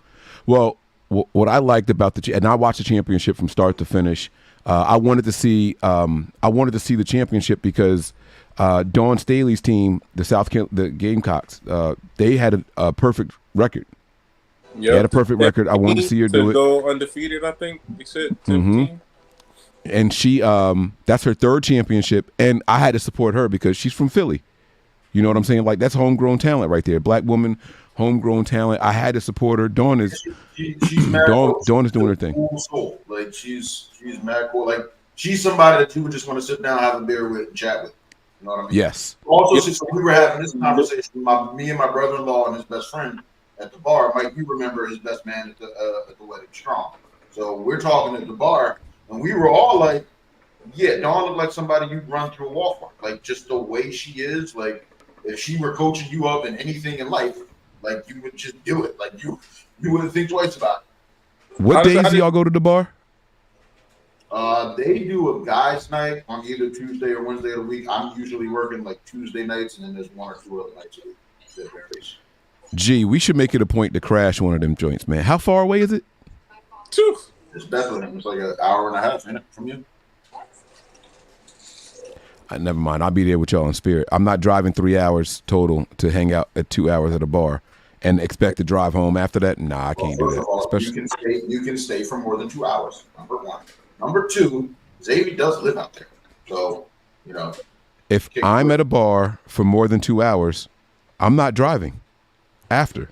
Well, what I liked about and I watched the championship from start to finish. I wanted to see the championship because Dawn Staley's team, the Gamecocks, they had a perfect record. She had a perfect record. I wanted to see her do it. Go undefeated, I think they said. Mm-hmm. And she, that's her third championship, and I had to support her because she's from Philly. You know what I'm saying? Like, that's homegrown talent right there. Black woman, homegrown talent. I had to support her. Dawn is she's mad Dawn is doing her thing. Cool soul. Like she's mad cool. Like she's somebody that you would just want to sit down, have a beer with, and chat with. You know what I mean? Yes. Also, so we were having this conversation. Me and my brother-in-law and his best friend at the bar. Mike, you remember his best man at the wedding, Strong. So we're talking at the bar, and we were all like, "Yeah, Dawn looked like somebody you'd run through a wall for. Like just the way she is. Like if she were coaching you up in anything in life, like you would just do it. Like you wouldn't think twice about it." What days do y'all go to the bar? They do a guys' night on either Tuesday or Wednesday of the week. I'm usually working like Tuesday nights, and then there's one or two other nights a week that varies. Gee, we should make it a point to crash one of them joints, man. How far away is it? It's Bethlehem. It's like an hour and a half from you. Never mind. I'll be there with y'all in spirit. I'm not driving 3 hours total to hang out at 2 hours at a bar and expect to drive home after that. Nah, I can't do that. Especially you can stay for more than 2 hours. Number one. Number two, Xavier does live out there, so you know. If I'm at a bar for more than 2 hours, I'm not driving. After.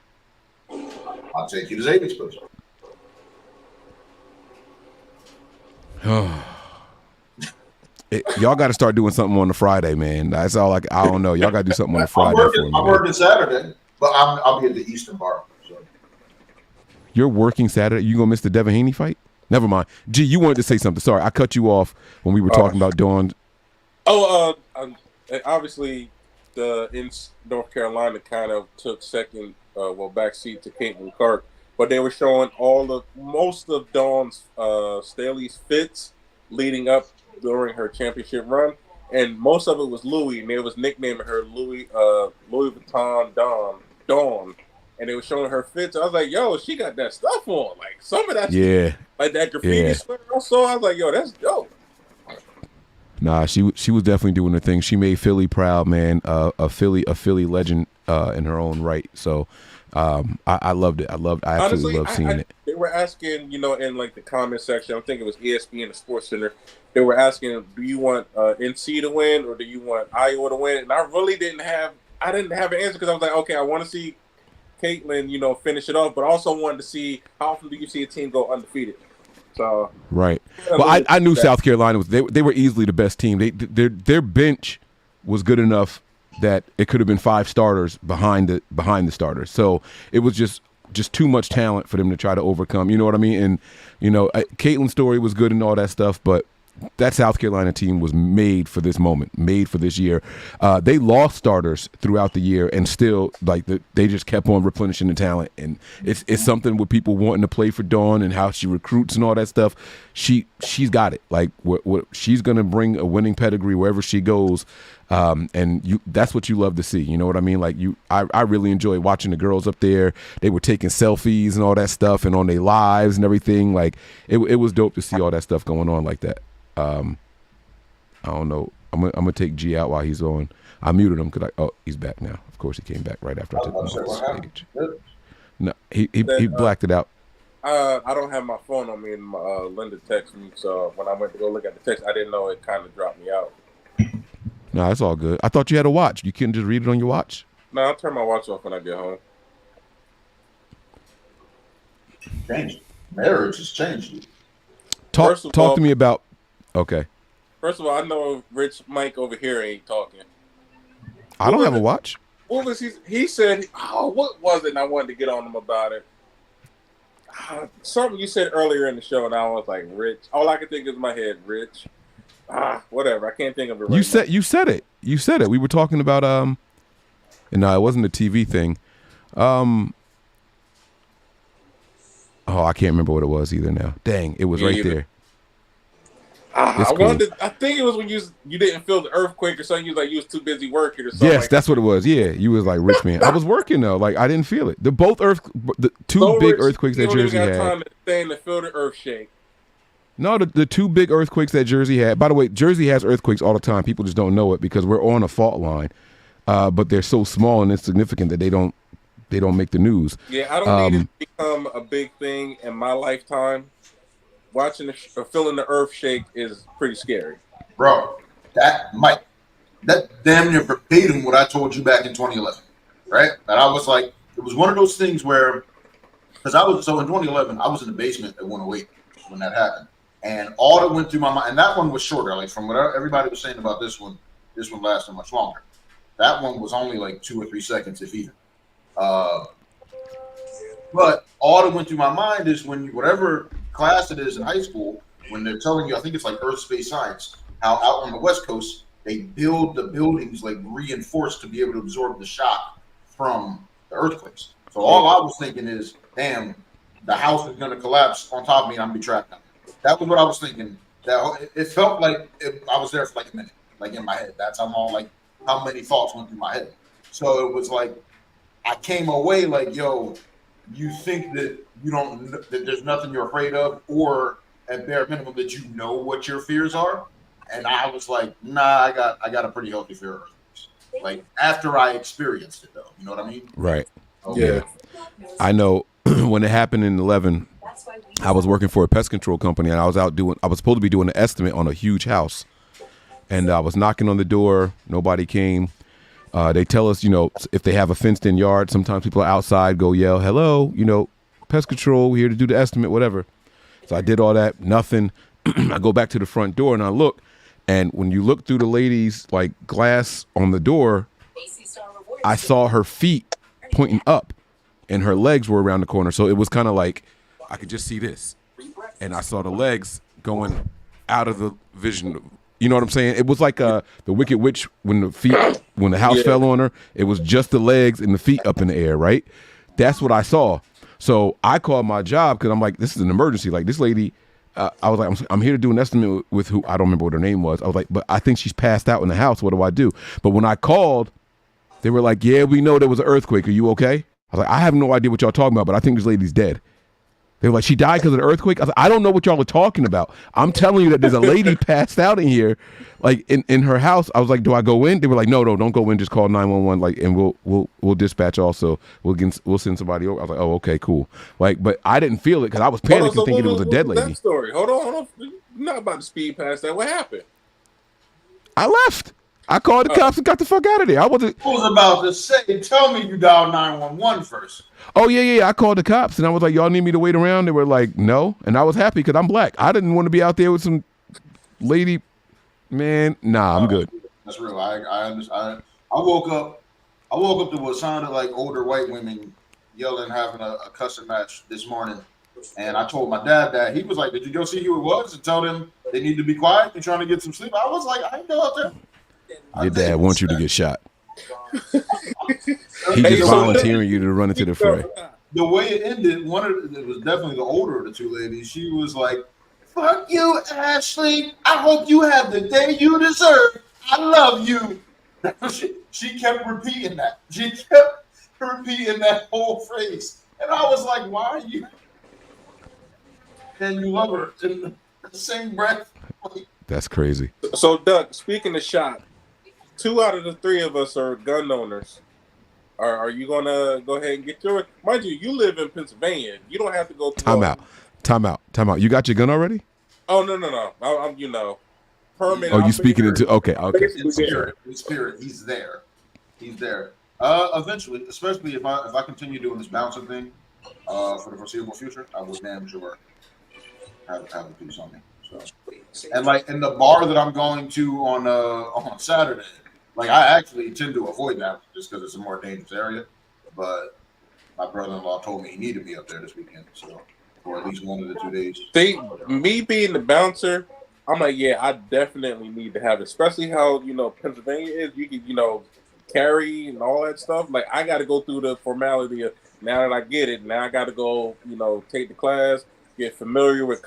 I'll take you to Xavier's place. Y'all got to start doing something on the Friday, man. That's all. Like I don't know. Y'all got to do something on the Friday. I'm working Saturday, but I'll be at the Eastern Bar. So. You're working Saturday. You gonna miss the Devin Haney fight? Never mind. Gee, you wanted to say something. Sorry, I cut you off when we were talking about Dawn. Obviously, in North Carolina kind of took backseat to Caitlin Clark, but they were showing most of Dawn's Staley's fits leading up during her championship run, and most of it was Louis, and they was nicknaming her Louis Vuitton Dawn. And they were showing her fits. I was like, yo, she got that stuff on. Like some of that like that graffiti sweater I saw. I was like, yo, that's dope. Nah, she was definitely doing her thing. She made Philly proud, man. A Philly legend in her own right. So I loved it. I absolutely loved seeing it. They were asking, in like the comment section, I think it was ESPN, the Sports Center. They were asking, do you want NC to win or do you want Iowa to win? And I really didn't have an answer because I was like, okay, I want to see Caitlin, finish it off, but also wanted to see how often do you see a team go undefeated. So right. Well, I knew South Carolina was they were easily the best team. Their bench was good enough that it could have been 5 starters behind the starters. So it was just too much talent for them to try to overcome. You know what I mean? And Caitlin's story was good and all that stuff, but that South Carolina team was made for this moment, made for this year. They lost starters throughout the year, and still, they just kept on replenishing the talent. And it's something with people wanting to play for Dawn and how she recruits and all that stuff. She's got it. Like what she's gonna bring a winning pedigree wherever she goes. And that's what you love to see. You know what I mean? Like I really enjoy watching the girls up there. They were taking selfies and all that stuff, and on their lives and everything. Like it was dope to see all that stuff going on like that. I don't know. I'm gonna take G out while he's on. I muted him because he's back now. Of course, he came back right after I took him off the stage. No, he blacked it out. I don't have my phone on me, and Linda texted me. So when I went to go look at the text, I didn't know it kind of dropped me out. No, it's all good. I thought you had a watch. You couldn't just read it on your watch? No, I'll turn my watch off when I get home. Changed. Marriage has changed. Talk to me about. Okay. First of all, I know Rich Mike over here ain't talking. I don't have a watch. What was he said? Oh, what was it? And I wanted to get on him about it. Something you said earlier in the show, and I was like, Rich. All I could think is in my head, Rich. Whatever. I can't think of it. Right You said it. You said it. We were talking about and no, it wasn't a TV thing. I can't remember what it was either now. Dang, it was right there. I think it was when you didn't feel the earthquake or something. You was too busy working or something. Yes, that's what it was. Yeah, you was like, rich man. I was working though. Like I didn't feel it. The two big earthquakes that Jersey had. Time to stand and feel the earth shake. No, the 2 big earthquakes that Jersey had. By the way, Jersey has earthquakes all the time. People just don't know it because we're on a fault line. But they're so small and insignificant that they don't they don't make the news. Yeah, I don't need it to become a big thing in my lifetime. Watching or feeling the earth shake is pretty scary. Bro, that damn near verbatim what I told you back in 2011, right? And I was like, it was one of those things where, because in 2011, I was in the basement at 108 when that happened. And all that went through my mind, and that one was shorter, like from what everybody was saying about this one lasted much longer. That one was only like 2 or 3 seconds, if even. But all that went through my mind is when whatever class it is in high school, when they're telling you, I think it's like Earth Space Science, how out on the West Coast, they build the buildings like reinforced to be able to absorb the shock from the earthquakes. So all I was thinking is, damn, the house is going to collapse on top of me and I'm going to be trapped down there. That was what I was thinking. That it felt like I was there for like a minute, like in my head. That's how many thoughts went through my head. So it was like, I came away like, yo, you think that that there's nothing you're afraid of, or at bare minimum that you know what your fears are. And I was like, nah, I got a pretty healthy fear of earthquakes. Like after I experienced it, though, you know what I mean? Right. Okay. Yeah. I know when it happened in 11, I was working for a pest control company, and I was supposed to be doing an estimate on a huge house, and I was knocking on the door. Nobody came. They tell us, if they have a fenced in yard, sometimes people are outside, go yell, hello, pest control, here to do the estimate, whatever. So I did all that, nothing. I go back to the front door and I look, and when you look through the lady's like glass on the door, I saw her feet pointing up and her legs were around the corner. So it was kind of like, I could just see this. And I saw the legs going out of the vision. You know what I'm saying? It was like the Wicked Witch when the house fell on her. It was just the legs and the feet up in the air, right? That's what I saw. So I called my job because I'm like, this is an emergency. Like this lady, I was like, I'm here to do an estimate with who, I don't remember what her name was. I was like, but I think she's passed out in the house. What do I do? But when I called, they were like, yeah, we know there was an earthquake. Are you okay? I was like, I have no idea what y'all talking about, but I think this lady's dead. They were like, she died because of the earthquake? I was like, I don't know what y'all are talking about. I'm telling you that there's a lady passed out in here, like in her house. I was like, do I go in? They were like, no, don't go in. Just call 911, like, and we'll dispatch also. We'll send somebody over. I was like, oh, okay, cool. Like, but I didn't feel it because I was panicking, thinking it was a dead lady. That story. Hold on. You're not about to speed past that. What happened? I left. I called the cops and got the fuck out of there. I was about to say, tell me you dialed 911 first. Oh, yeah. I called the cops, and I was like, y'all need me to wait around? They were like, no. And I was happy because I'm black. I didn't want to be out there with some lady. Man, nah, I'm good. That's real. I understand. I woke up to what sounded like older white women yelling, having a cussing match this morning. And I told my dad that. He was like, did you go see who it was and tell them they need to be quiet? You're trying to get some sleep? I was like, I ain't go out there. Your dad wants you to get shot. He just volunteering you to run into the fray. The way it ended, it was definitely the older of the two ladies. She was like, fuck you, Ashley. I hope you have the day you deserve. I love you. She kept repeating that. She kept repeating that whole phrase. And I was like, why are you? And you love her in the same breath. That's crazy. So, Doug, speaking of shot, 2 out of the 3 of us are gun owners. Are you going to go ahead and get your... Mind you live in Pennsylvania. You don't have to go... Time out. You got your gun already? Oh, no. I'm permit. Oh, you speaking into... Okay. In spirit, he's there. Eventually, especially if I continue doing this bouncing thing for the foreseeable future, I will damn sure have a piece on me. So, and like in the bar that I'm going to on Saturday, like I actually tend to avoid that just because it's a more dangerous area. But my brother-in-law told me he needed me up there this weekend, so for at least 1 of the 2 days. See, me being the bouncer, I'm like, yeah, I definitely need to have it, especially how Pennsylvania is. You can carry and all that stuff. Like I got to go through the formality of now that I get it. Now I got to go, take the class, get familiar with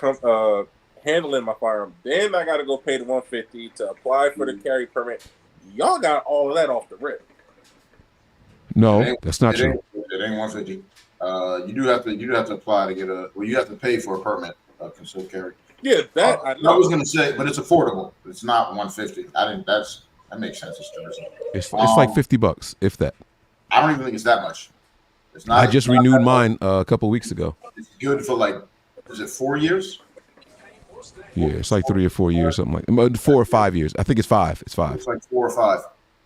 handling my firearm. Then I got to go pay the $150 to apply for the carry permit. Y'all got all of that off the rip. No, that's not true. It ain't $150. You do have to apply to get you have to pay for a permit of concealed carry. Yeah, that I know. I was gonna say, but it's affordable. It's not $150. That makes sense. It's like $50, if that. I don't even think it's that much. It's not. I just it's not renewed that mine a couple weeks ago. It's good for like, is it 4 years? Yeah, it's like 3 or 4 years, something like 4 or 5 years. I think it's 5. It's 5. It's like 4 or 5,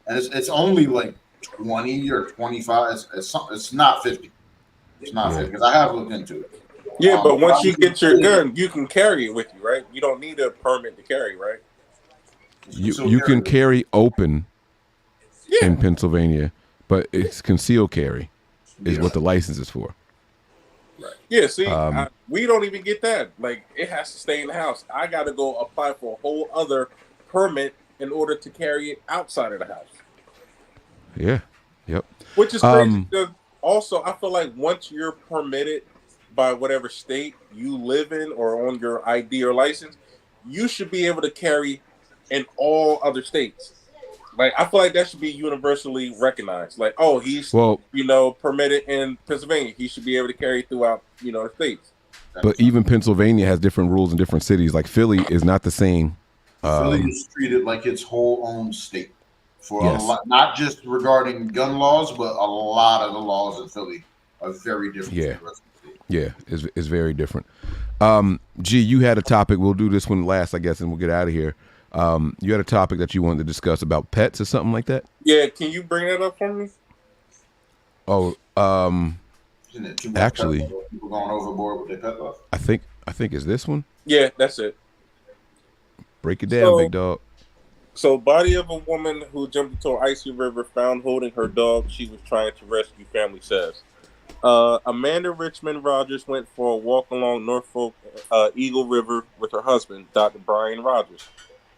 and it's only like 20 or 25. It's not 50. It's not 50 because I have looked into it. Yeah, but once I'm you get your considering- gun, you can carry it with you, right? You don't need a permit to carry, right? You can carry open Yeah. in Pennsylvania, but it's concealed carry is Yeah. what the license is for. Yeah, see, we don't even get that. Like, it has to stay in the house. I got to go apply for a whole other permit in order to carry it outside of the house. Yeah. Yep. Which is crazy because also, I feel like once you're permitted by whatever state you live in or on your ID or license, you should be able to carry in all other states. Like, I feel like that should be universally recognized. Like, oh, he's permitted in Pennsylvania. He should be able to carry throughout, the states. But even Pennsylvania has different rules in different cities. Like Philly is not the same. Philly is treated like its whole own state for Yes. a lot, not just regarding gun laws, but a lot of the laws in Philly are very different. Yeah. From the rest of the state. Yeah, it's very different. G, you had a topic. We'll do this one last, I guess, and we'll get out of here. You had a topic that you wanted to discuss about pets or something like that? Yeah, can you bring that up for me? Oh, Isn't it too much Actually- pet love? People going overboard with their pet love. I think it's this one. Yeah, that's it. Break it down, So- big dog. So, body of a woman who jumped into an icy river found holding her dog she was trying to rescue, family says. Amanda Richmond Rogers went for a walk along Norfolk Eagle River with her husband, Dr. Brian Rogers,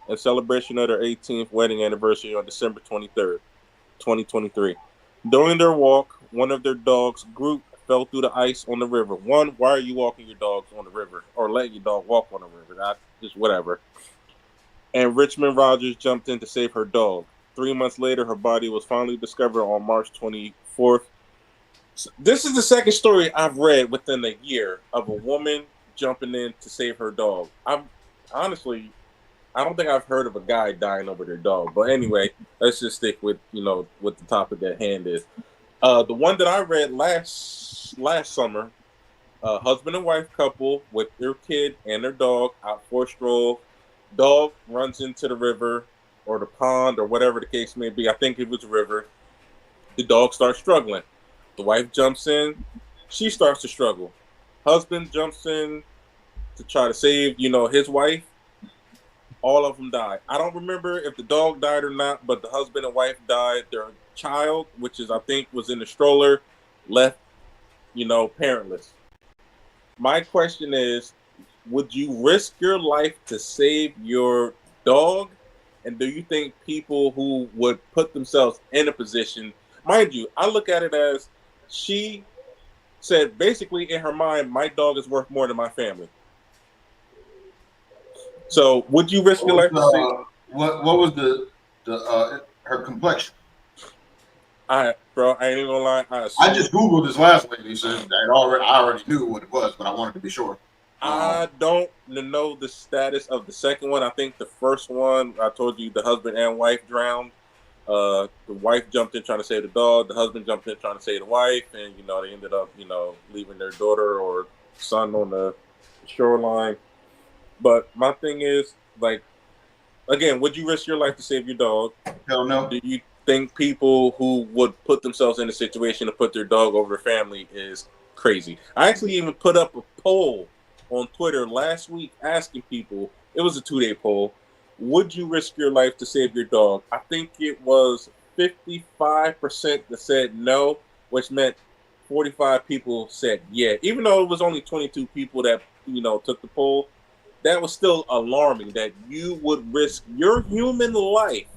in celebration of their 18th wedding anniversary on December 23rd, 2023. During their walk, one of their dogs, Groot, fell through the ice on the river. One, why are you walking your dogs on the river or letting your dog walk on the river? Not just whatever. And Richmond Rogers jumped in to save her dog. 3 months later, her body was finally discovered on March 24th. This is the second story I've read within a year of a woman jumping in to save her dog. I don't think I've heard of a guy dying over their dog. But anyway, let's just stick with what the topic at hand is. The one that I read last summer, husband and wife couple with their kid and their dog out for a stroll. Dog runs into the river or the pond or whatever the case may be. I think it was a river. The dog starts struggling. The wife jumps in. She starts to struggle. Husband jumps in to try to save, his wife. All of them die. I don't remember if the dog died or not, but the husband and wife died. Their child, which I think was in the stroller, left, parentless. My question is, would you risk your life to save your dog? And do you think people who would put themselves in a position, mind you, I look at it as she said basically in her mind, my dog is worth more than my family. So would you risk your life to save? What was the her complexion? I ain't even gonna lie. I just Googled this last lady. Said I already knew what it was, but I wanted to be sure. I don't know the status of the second one. I think the first one, I told you, the husband and wife drowned. The wife jumped in trying to save the dog. The husband jumped in trying to save the wife, and they ended up, leaving their daughter or son on the shoreline. But my thing is, like, again, would you risk your life to save your dog? Hell no. Do you think people who would put themselves in a situation to put their dog over their family is crazy? I actually even put up a poll on Twitter last week asking people, it was a 2-day poll, would you risk your life to save your dog? I think it was 55% that said no, which meant 45 people said yeah. Even though it was only 22 people that, took the poll, that was still alarming that you would risk your human life.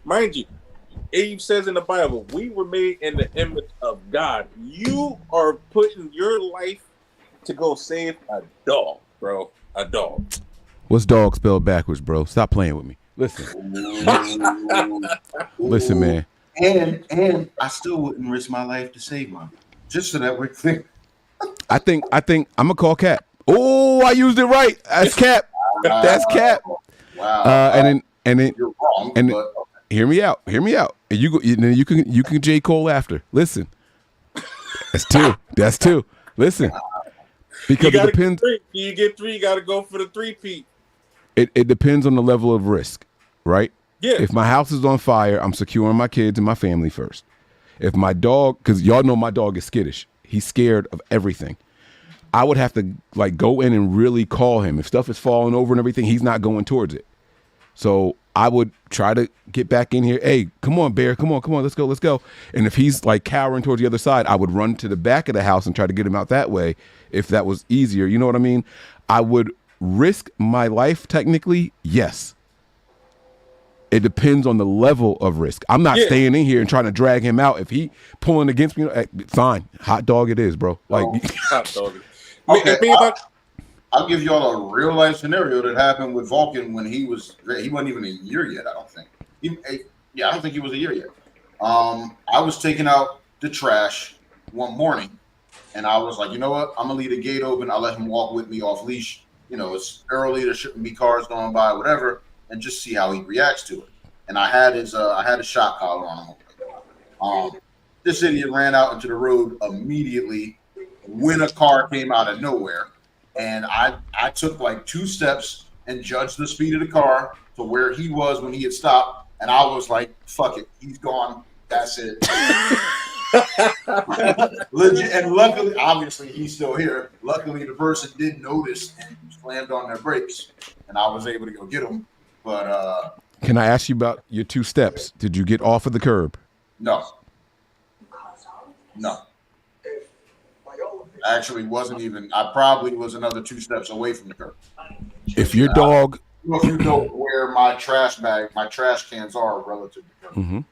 Mind you, it says in the Bible, we were made in the image of God. You are putting your life to go save a dog, bro. A dog. What's dog spelled backwards, bro? Stop playing with me. Listen. Listen, man. And I still wouldn't risk my life to save mine, just so that we're clear. I think I'm gonna call Cap. Oh, I used it right. That's Cap. That's Cap. Wow. And then You're wrong. and- but hear me out. And you can J. Cole after. Listen. That's two. That's two. Listen, because it depends. You get three, you got to go for the 3-peat. It depends on the level of risk, right? Yeah. If my house is on fire, I'm securing my kids and my family first. If my dog, because y'all know my dog is skittish. He's scared of everything. I would have to like go in and really call him. If stuff is falling over and everything, he's not going towards it. So I would try to get back in here. Hey, come on, Bear. Come on. Let's go. And if he's like cowering towards the other side, I would run to the back of the house and try to get him out that way if that was easier. You know what I mean? I would risk my life technically, yes. It depends on the level of risk. I'm not staying in here and trying to drag him out. If he pulling against me, fine. Hot dog it is, bro. Like hot dog. Okay, I'll give y'all a real life scenario that happened with Vulcan when he wasn't even a year yet. I don't think. I don't think he was a year yet. I was taking out the trash one morning, and I was like, you know what? I'm gonna leave the gate open. I'll let him walk with me off leash. You know, it's early. There shouldn't be cars going by, whatever, and just see how he reacts to it. And I had his shot collar on him. This idiot ran out into the road immediately when a car came out of nowhere. And I took like 2 steps and judged the speed of the car to where he was when he had stopped. And I was like, fuck it. He's gone. That's it. Legit. And luckily, obviously, he's still here. Luckily, the person did notice and slammed on their brakes. And I was able to go get him. But can I ask you about your 2 steps? Did you get off of the curb? No. Actually wasn't even. I probably was another 2 steps away from the curb. If your dog, if you know where my trash cans are relative to the curb,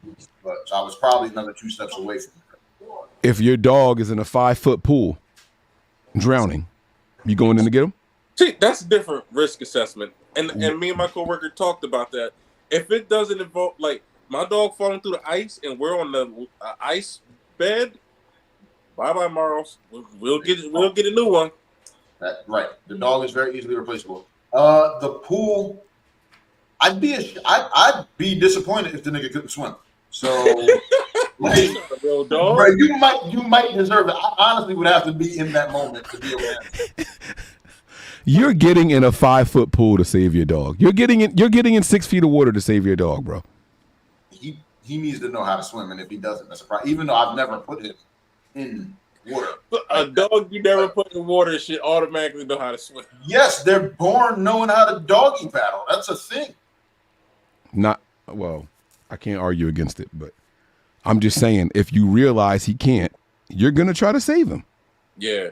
but so I was probably another 2 steps away from the curb. if your dog is in a 5-foot pool, drowning, you going in to get him? See, that's a different risk assessment, and me and my coworker talked about that. If it doesn't involve like my dog falling through the ice and we're on the ice bed. Bye, Marls. We'll get a new one. Right. The dog is very easily replaceable. The pool, I'd be disappointed if the nigga couldn't swim. So, like, real dog. Bro, you might deserve it. I honestly would have to be in that moment to be aware. You're getting in a 5-foot pool to save your dog. You're getting in 6 feet of water to save your dog, bro. He needs to know how to swim, and if he doesn't, that's a problem. Even though I've never put him in water. A dog you never put in water should automatically know how to swim. Yes, they're born knowing how to doggy paddle. That's a thing. I can't argue against it, but I'm just saying if you realize he can't, you're gonna try to save him. Yeah.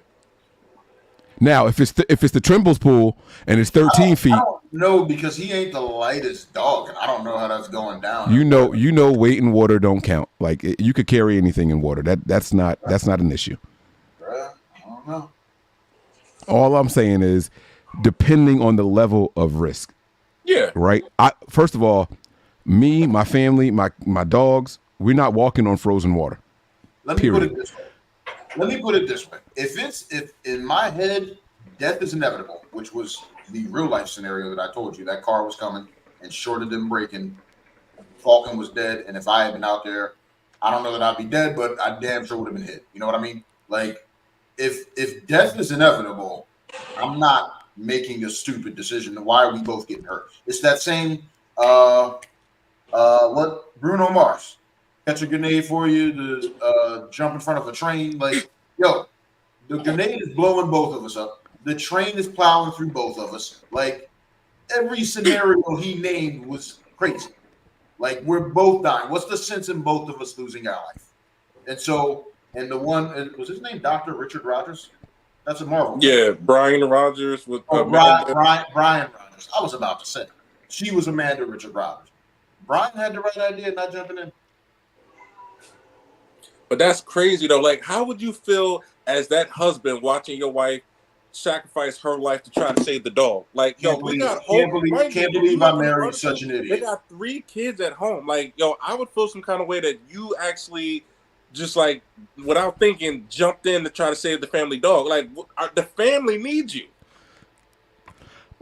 Now, if it's the Trimble's pool and it's 13 feet. I don't know because he ain't the lightest dog, and I don't know how that's going down. You know, weight in water don't count. Like you could carry anything in water. That's not an issue. I don't know. All I'm saying is, depending on the level of risk. Yeah. Right. First of all, me, my family, my dogs, we're not walking on frozen water. Let me put it this way. If in my head death is inevitable, which was the real life scenario that I told you, that car was coming and short of them braking, Falcon was dead, and if I had been out there, I don't know that I'd be dead, but I damn sure would have been hit. You know what I mean? Like, if death is inevitable, I'm not making a stupid decision. Why are we both getting hurt? It's that same what Bruno Mars. Catch a grenade for you to jump in front of a train. Like, yo, the grenade is blowing both of us up. The train is plowing through both of us. Like, every scenario he named was crazy. Like, we're both dying. What's the sense in both of us losing our life? And so, and the one, was his name Dr. Richard Rogers? That's a Marvel. Yeah, Brian Rogers with Brian Rogers. I was about to say. She was Amanda Richard Rogers. Brian had the right idea, not jumping in. But that's crazy though. Like, how would you feel as that husband watching your wife sacrifice her life to try to save the dog? Like, yo, we got can't believe I married such an idiot. They got 3 kids at home. Like, yo, I would feel some kind of way that you actually just like without thinking jumped in to try to save the family dog. Like, the family needs you.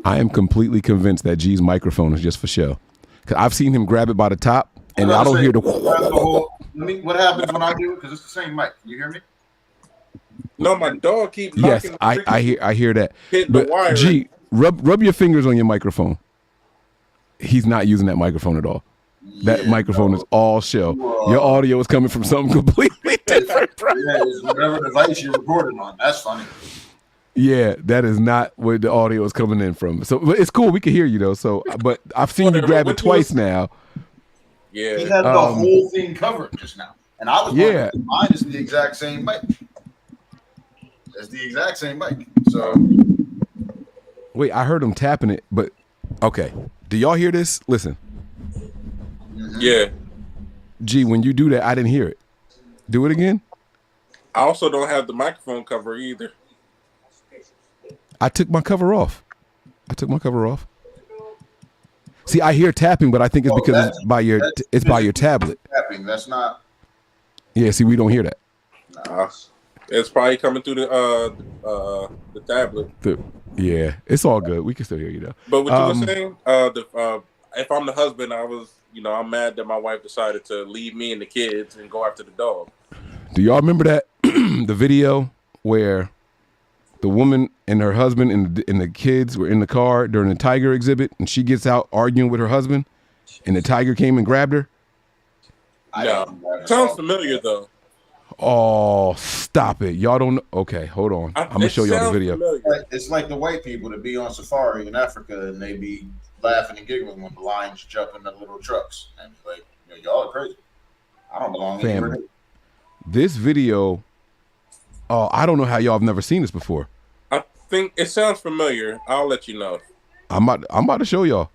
I am completely convinced that G's microphone is just for show. Cause I've seen him grab it by the top, and I don't hear the. What happens when I do it? Because it's the same mic. Can you hear me? No, my dog keep Yes, knocking. I hear that. Hitting But the wire. G, rub your fingers on your microphone. He's not using that microphone at all. That microphone is all shell. Your audio is coming from something completely different, bro. Yeah, it's whatever device you're recording on. That's funny. Yeah, that is not where the audio is coming in from. So, but it's cool. We can hear you though. So, but I've seen you grab it twice now. Yeah. He had the whole thing covered just now. And I was Yeah. wondering, mine is the exact same mic. It's the exact same mic. So Wait, I heard him tapping it, but okay. Do y'all hear this? Listen, Yeah. G, when you do that, I didn't hear it. Do it again. I also don't have the microphone cover either. I took my cover off. See, I hear tapping, but I think it's because it's by your tablet. tapping. That's not. Yeah, see, we don't hear that. It's probably coming through the tablet. Yeah, it's all good. We can still hear you though. But what you were saying, if I'm the husband, I'm mad that my wife decided to leave me and the kids and go after the dog. Do y'all remember that the video where the woman and her husband and the kids were in the car during the tiger exhibit, and she gets out arguing with her husband, and the tiger came and grabbed her? No, sounds familiar though. Oh, stop it! Y'all don't. Okay, hold on. I'm gonna show y'all the video. It's like the white people that be on safari in Africa and they be laughing and giggling when the lions jump in the little trucks. And like, y'all are crazy. I don't belong anywhere. This video. Oh, I don't know how y'all have never seen this before. I think it sounds familiar. I'll let you know. I'm about to show y'all.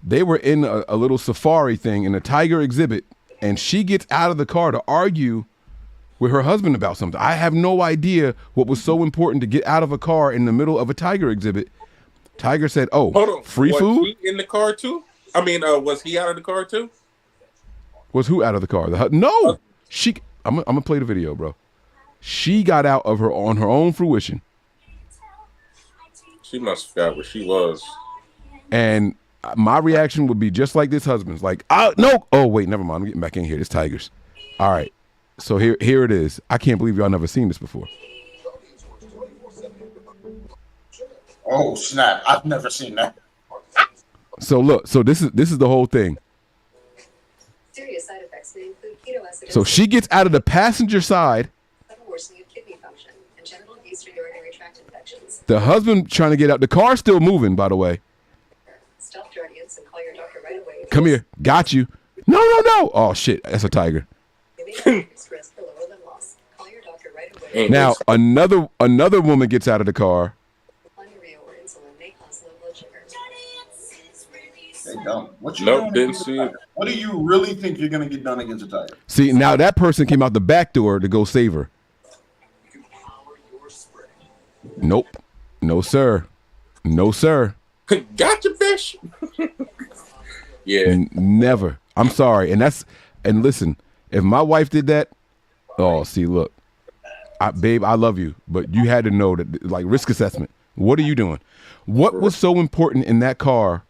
They were in a little safari thing in a tiger exhibit, and she gets out of the car to argue with her husband about something. I have no idea what was so important to get out of a car in the middle of a tiger exhibit. Tiger said, "Oh, hold on. Free was food he in the car too? I mean, was he out of the car too? Was who out of the car? No, she. I'm gonna play the video, bro. She got out of her on her own fruition. She must have forgot where she was. And my reaction would be just like this husband's, like, no. Oh wait, never mind. I'm getting back in here. It's tigers. All right. So here it is. I can't believe y'all never seen this before. Oh snap! I've never seen that. So look. So this is the whole thing. Serious side effects may include ketoacidosis. So she gets out of the passenger side. Worsening of kidney function and genital urinary tract infections. The husband trying to get out. The car's still moving, by the way. Stop your audience and call your doctor right away. Come here. Got you. No. Oh shit. That's a tiger. You may have increased risk for lower limb loss. Call your doctor right away. Now another woman gets out of the car. Urea or insulin may cause low blood sugar. They don't. What you Nope, doing didn't against see a it. tiger? What do you really think you're gonna get done against a tiger? See, now that person came out the back door to go save her. Nope. No, sir. No, sir. Gotcha, bitch. Yeah. Never. I'm sorry. And listen, if my wife did that, see, look, babe, I love you, but you had to know that, like, risk assessment. What are you doing? What was so important in that car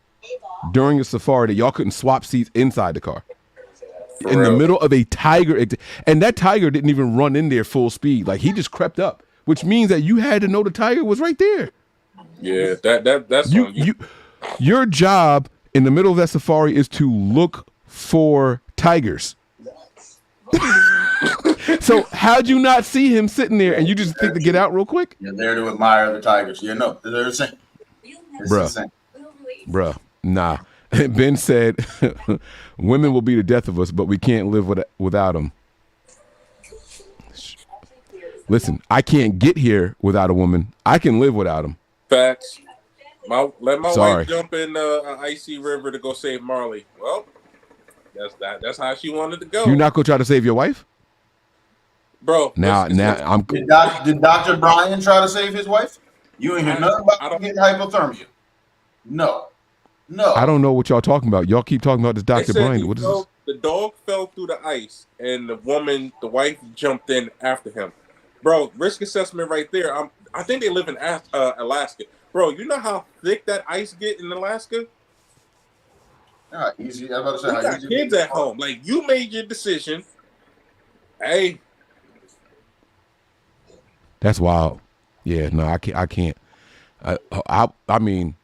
during a safari that y'all couldn't swap seats inside the car? In the middle of a tiger. And that tiger didn't even run in there full speed. Like, he just crept up, which means that you had to know the tiger was right there. Yeah, that's on you. Your job in the middle of that safari is to look for tigers. So how'd you not see him sitting there and you just think to get out real quick? You're there to admire the tigers. You know, they're insane. Bruh, nah. Ben said, women will be the death of us, but we can't live without them. Listen, I can't get here without a woman. I can live without them. Facts. Let my Sorry. wife jump in an icy river to go save Marley. Well, that's how she wanted to go. You're not gonna try to save your wife? Bro. I'm. Did Dr. Brian try to save his wife? You ain't hear nothing about getting hypothermia. No. I don't know what y'all talking about. Y'all keep talking about this Dr. Brian. What is this? The dog fell through the ice, and the wife jumped in after him. Bro, risk assessment right there. I think they live in Alaska. Bro, you know how thick that ice get in Alaska? Yeah, easy. I was We about to say, got kids at home. Like, you made your decision. Hey. That's wild. Yeah, no, I can't. I mean,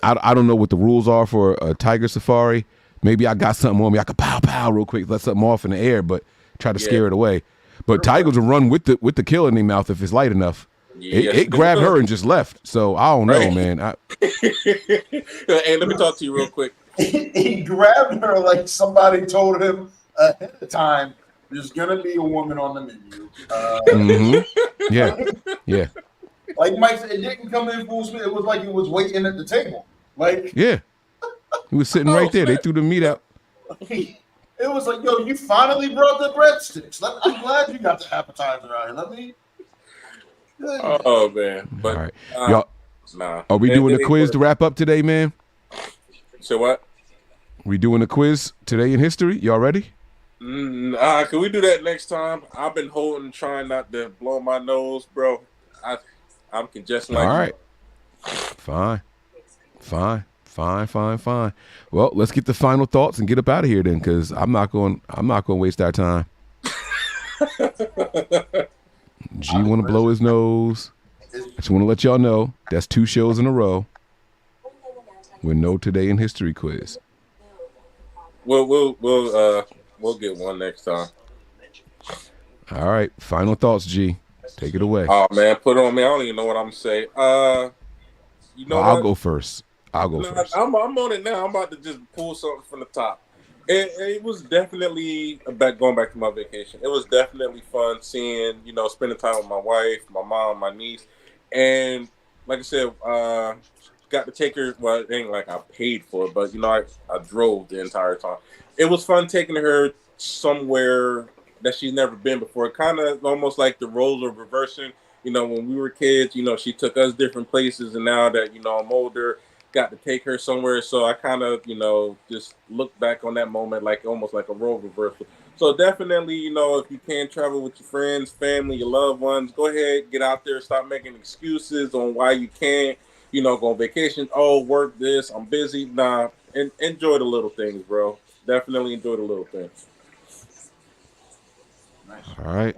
I don't know what the rules are for a tiger safari. Maybe I got something on me. I could pow real quick, let something off in the air, but try to scare it away. But tigers will run with the killer in their mouth if it's light enough. It grabbed her and just left. So I don't know, man. Hey, let me talk to you real quick. He grabbed her like somebody told him ahead of time. There's gonna be a woman on the menu. Yeah. Like Mike said, it didn't come in full speed. It was like it was waiting at the table. Like Yeah. He was sitting right there. They threw the meat out. it was like, yo, you finally brought the breadsticks. I'm glad you got the appetizer out here. Let me. Oh man, but all right, y'all. Nah. Are we doing a quiz to wrap up today, man? So what? We doing a quiz today in history? Y'all ready? Can we do that next time? I've been trying not to blow my nose, bro. I'm congested. All right. Fine. Well, let's get the final thoughts and get up out of here then, because I'm not going to waste our time. G want to blow his nose. I just want to let y'all know that's 2 shows in a row with no Today in History quiz. We'll get one next time. All right. Final thoughts, G. Take it away. Oh man, put it on me. I don't even know what I'm gonna say. I'll go first. I'm on it now. I'm about to just pull something from the top. It was definitely going back to my vacation. It was definitely fun seeing, spending time with my wife, my mom, my niece, and like I said, got to take her. Well, it ain't like I paid for it, but I drove the entire time. It was fun taking her somewhere that she's never been before. Kind of almost like the roles are reversing. When we were kids, she took us different places, and now that I'm older, got to take her somewhere. So I kind of just look back on that moment like almost like a role reversal. So definitely, if you can travel with your friends, family, your loved ones, go ahead, get out there, stop making excuses on why you can't, go on vacation. Oh, work this, I'm busy. Nah, and enjoy the little things, bro. Definitely enjoy the little things. Nice. All right.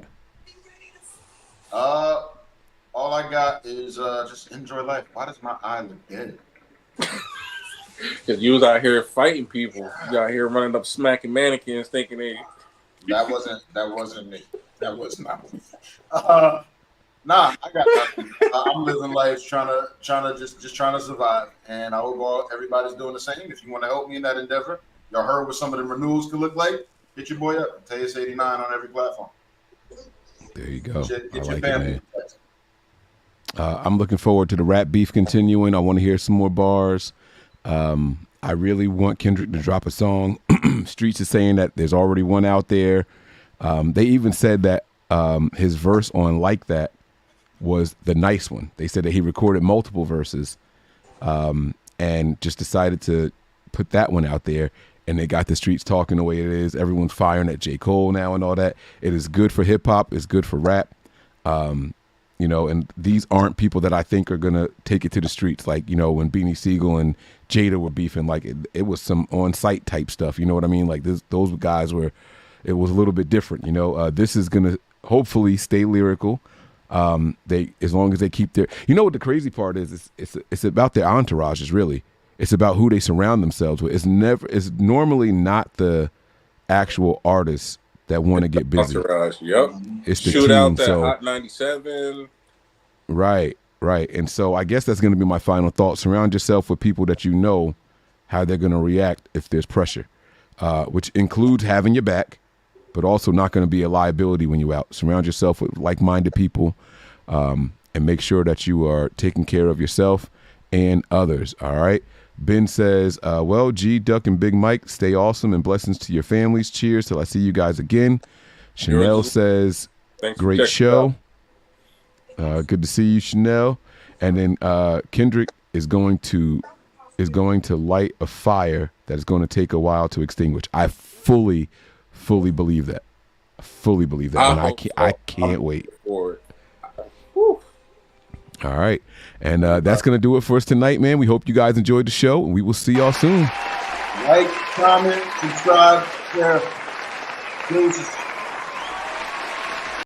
All I got is just enjoy life. Why does my eye look dead? Because you was out here fighting people. You out here running up smacking mannequins thinking they... That wasn't me. That was not me. Nah, I got nothing. I'm living life trying to survive. And I hope everybody's doing the same. If you want to help me in that endeavor, y'all heard what some of the renewals could look like, hit your boy up. Tejas 89 on every platform. There you go. Get I your like family. it, man. I'm looking forward to the rap beef continuing. I want to hear some more bars. I really want Kendrick to drop a song. Streets is saying that there's already one out there. They even said that his verse on Like That was the nice one. They said that he recorded multiple verses and just decided to put that one out there. And they got the streets talking the way it is. Everyone's firing at J. Cole now and all that. It is good for hip hop. It's good for rap. And these aren't people that I think are going to take it to the streets. Like, when Beanie Siegel and Jada were beefing, like it was some on-site type stuff. You know what I mean? Like those guys it was a little bit different. This is going to hopefully stay lyrical. As long as they keep their, what the crazy part is, it's about their entourages, really. It's about who they surround themselves with. It's normally not the actual artists that want to get busy. Entourage, yep. It's the Shoot team. out that So Hot 97. Right. And so I guess that's going to be my final thought. Surround yourself with people that how they're going to react if there's pressure, which includes having your back, but also not going to be a liability when you're out. Surround yourself with like-minded people and make sure that you are taking care of yourself and others. All right. Ben says, G, Duck, and Big Mike, stay awesome and blessings to your families. Cheers till I see you guys again. Chanel says, great show. Good to see you, Chanel. And then Kendrick is going to light a fire that is going to take a while to extinguish. I fully believe that. And I can't wait. All right. And that's going to do it for us tonight, man. We hope you guys enjoyed the show, and we will see y'all soon. Like, comment, subscribe, share. Deuces.